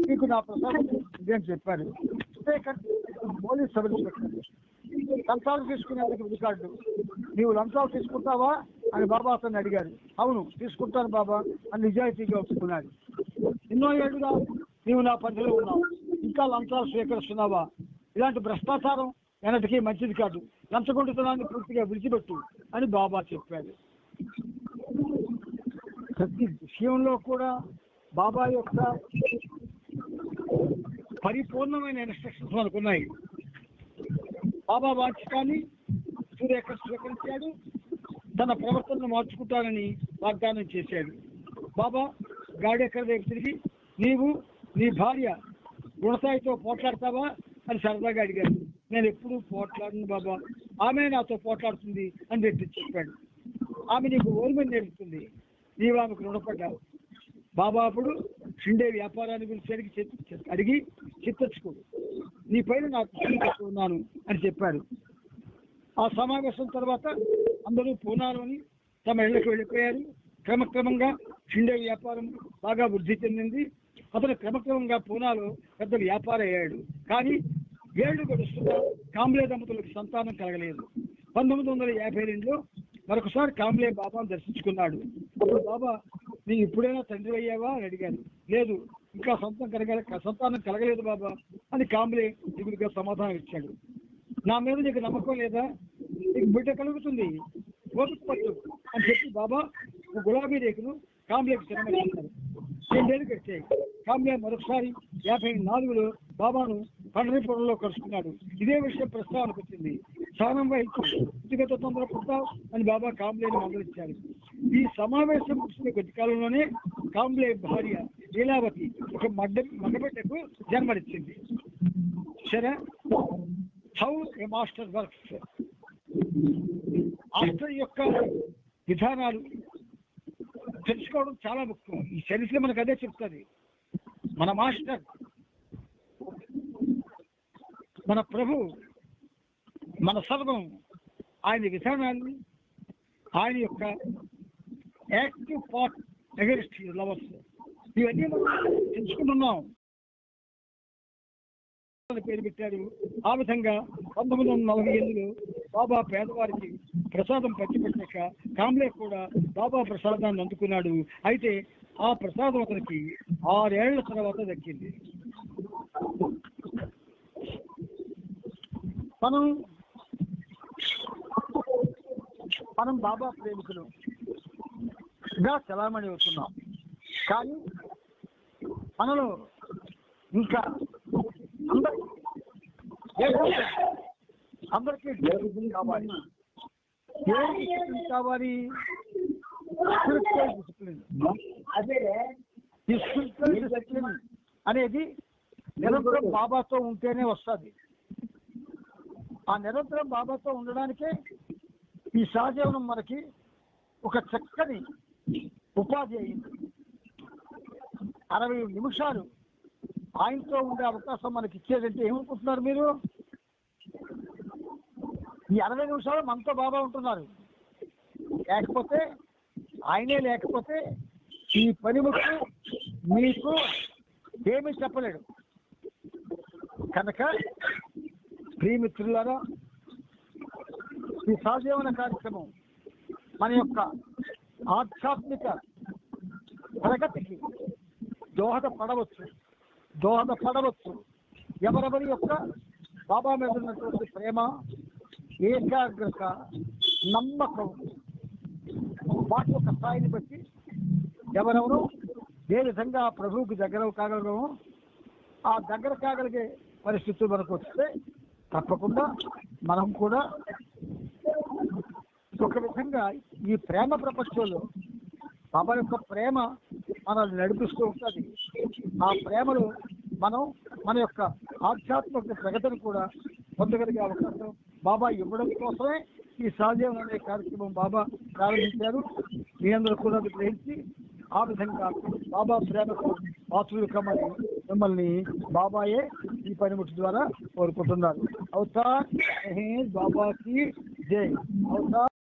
నీకు నా ప్రసాదం ఇదని చెప్పారు. పోలీస్ సభలు పెట్టారు. లంచాలు తీసుకునేందుకు రికార్డు. నీవు లంచాలు తీసుకుంటావా అని బాబా అతన్ని అడిగారు. అవును తీసుకుంటాను బాబా అని నిజాయితీగా ఒప్పుకున్నాడు. ఎన్నో ఏళ్ళుగా నీవు నా పరిధిలో ఉన్నావు, ఇంకా లంచాలు స్వీకరిస్తున్నావా? ఇలాంటి భ్రష్టాచారం ఎన్నటికీ మంచిది కాదు. లంచగొండుతనాన్ని పూర్తిగా విడిచిపెట్టు అని బాబా చెప్పాడు. ప్రతి విషయంలో కూడా బాబా యొక్క పరిపూర్ణమైన ఇన్స్ట్రక్షన్స్ మనకున్నాయి. బాబా వాక్యాన్ని సూర్యేకర్ స్వీకరించాడు. తన ప్రవర్తనను మార్చుకుంటానని వాగ్దానం చేశాడు. బాబా గాడేకర్ దగ్గర తిరిగి, నీవు నీ భార్య గుణసాయితో పోట్లాడతావా అని సరదాగా అడిగారు. నేను ఎప్పుడూ పోట్లాడను బాబా, ఆమె నాతో పోట్లాడుతుంది అని రెడ్డి చెప్పాడు. ఆమె నీకు ఓర్మని నేర్పుతుంది, నీవు ఆమెకు రుణపడ్డావు. బాబా అప్పుడు షిండే వ్యాపారాన్ని గురించి అడిగి చిత్తచ్చుకోడు, నీ పైన నాకు ఉన్నాను అని చెప్పాడు. ఆ సమావేశం తర్వాత అందరూ పూనాలోని తమ ఇళ్లకు వెళ్ళిపోయారు. క్రమక్రమంగా షిండే వ్యాపారం బాగా వృద్ధి చెందింది. అతను క్రమక్రమంగా పూనాలో పెద్ద వ్యాపారం అయ్యాడు. కానీ ఏళ్లు గడుస్తున్నా కాంబ్లే దంపతులకు సంతానం కలగలేదు. 1952లో మరొకసారి కాంబ్లే బాబాను దర్శించుకున్నాడు. అప్పుడు బాబా, నీ ఇప్పుడైనా తండ్రి అయ్యావా అని అడిగాను. లేదు, ఇంకా సంతానం కలగలేదు బాబా అని కాంబ్లే దిగులుగా సమాధానం ఇచ్చాడు. నా మీద నీకు నమ్మకం లేదా? నీకు బిడ్డ కలుగుతుంది, ఓపిక పట్టు అని చెప్పి బాబా గులాబీ రేకును కాంబ్లేకి తినమని 2 ఏళ్ళు కట్టాయి. కాంబ్లే మరొకసారి 54లో బాబాను పండరీపురంలో కలుసుకున్నాడు. ఇదే విషయం ప్రస్తావనకు వచ్చింది. స్థానం వహించి వ్యక్తిగత తొందర పుడతావు అని బాబా కాంబ్లేని మందలిచ్చారు. ఈ సమావేశం ముగిసిన కొద్ది కాలంలోనే కాంబ్లే భార్య లీలావతి ఒక మగబిడ్డకు జన్మనిచ్చింది. సరే, how A master works, master యొక్క విధానాలు తెలుసుకోవడం చాలా ముఖ్యం. ఈ చరిత్ర మనకు అదే చెప్తుంది. మన మాస్టర్, మన ప్రభు, మన సర్వం, ఆయన విధానాన్ని, ఆయన యొక్క యాక్టివ్ పార్ట్ అగెన్స్ట్ లవర్స్, ఇవన్నీ మనం తెలుసుకుంటున్నాం. పేరు పెట్టారు. ఆ విధంగా 1948లో బాబా పేదవారికి ప్రసాదం పంచిపెట్టాక కాంబ్లే కూడా బాబా ప్రసాదాన్ని అందుకున్నాడు. అయితే ఆ ప్రసాదం అతనికి 6 ఏళ్ల తర్వాత దక్కింది. మనం బాబా ప్రేమికులుగా చలామణి అవుతున్నాం. కానీ మనలో ఇంకా అందరికీ కావాలి. కావాలి డిసిప్లిన్. ఈ స్పిరిచువల్ డిసిప్లిన్ అనేది నిరంతరం బాబాతో ఉంటేనే వస్తుంది. ఆ నిరంతరం బాబాతో ఉండడానికే ఈ సహజీవనం మనకి ఒక చక్కని ఉపాధి అయింది. 60 నిమిషాలు ఆయనతో ఉండే అవకాశం మనకి ఇచ్చేదంటే ఏమనుకుంటున్నారు మీరు? ఈ 60 నిమిషాలు మనతో బాబా ఉంటున్నారు. లేకపోతే ఆయనే లేకపోతే ఈ పనిముట్టు మీకు ఏమీ చెప్పలేడు. కనుక ప్రియమిత్రులారా, ఈ సహజీవన కార్యక్రమం మన యొక్క ఆధ్యాత్మిక ప్రగతికి దోహదపడవచ్చు. ఎవరెవరి యొక్క బాబా మీద ఉన్నటువంటి ప్రేమ, ఏకాగ్రత, నమ్మకం, వాటి యొక్క స్థాయిని బట్టి ఎవరెవరు ఏ విధంగా ప్రభువుకి దగ్గర కాగలమో ఆ దగ్గర కాగలిగే పరిస్థితులు మనకు వస్తే తప్పకుండా మనం కూడా ఒక విధంగా ఈ ప్రేమ ప్రపంచంలో బాబా యొక్క ప్రేమ మనల్ని నడిపిస్తూ ఉంటుంది. ఆ ప్రేమలో మనం మన యొక్క ఆధ్యాత్మిక ప్రగతిని కూడా పొందగలిగే అవకాశం బాబా ఇవ్వడం కోసమే ఈ సహజీవనం అనే కార్యక్రమం బాబా ప్రారంభించారు. మీ అందరూ కూడా గ్రహించి ఆ విధంగా బాబా ప్రేమకు పాత్రలు కమ్మని మిమ్మల్ని బాబాయే ఈ పనిముట్టు ద్వారా కోరుకుంటున్నారు. అవతార్ బాబాకి జై. అవతార్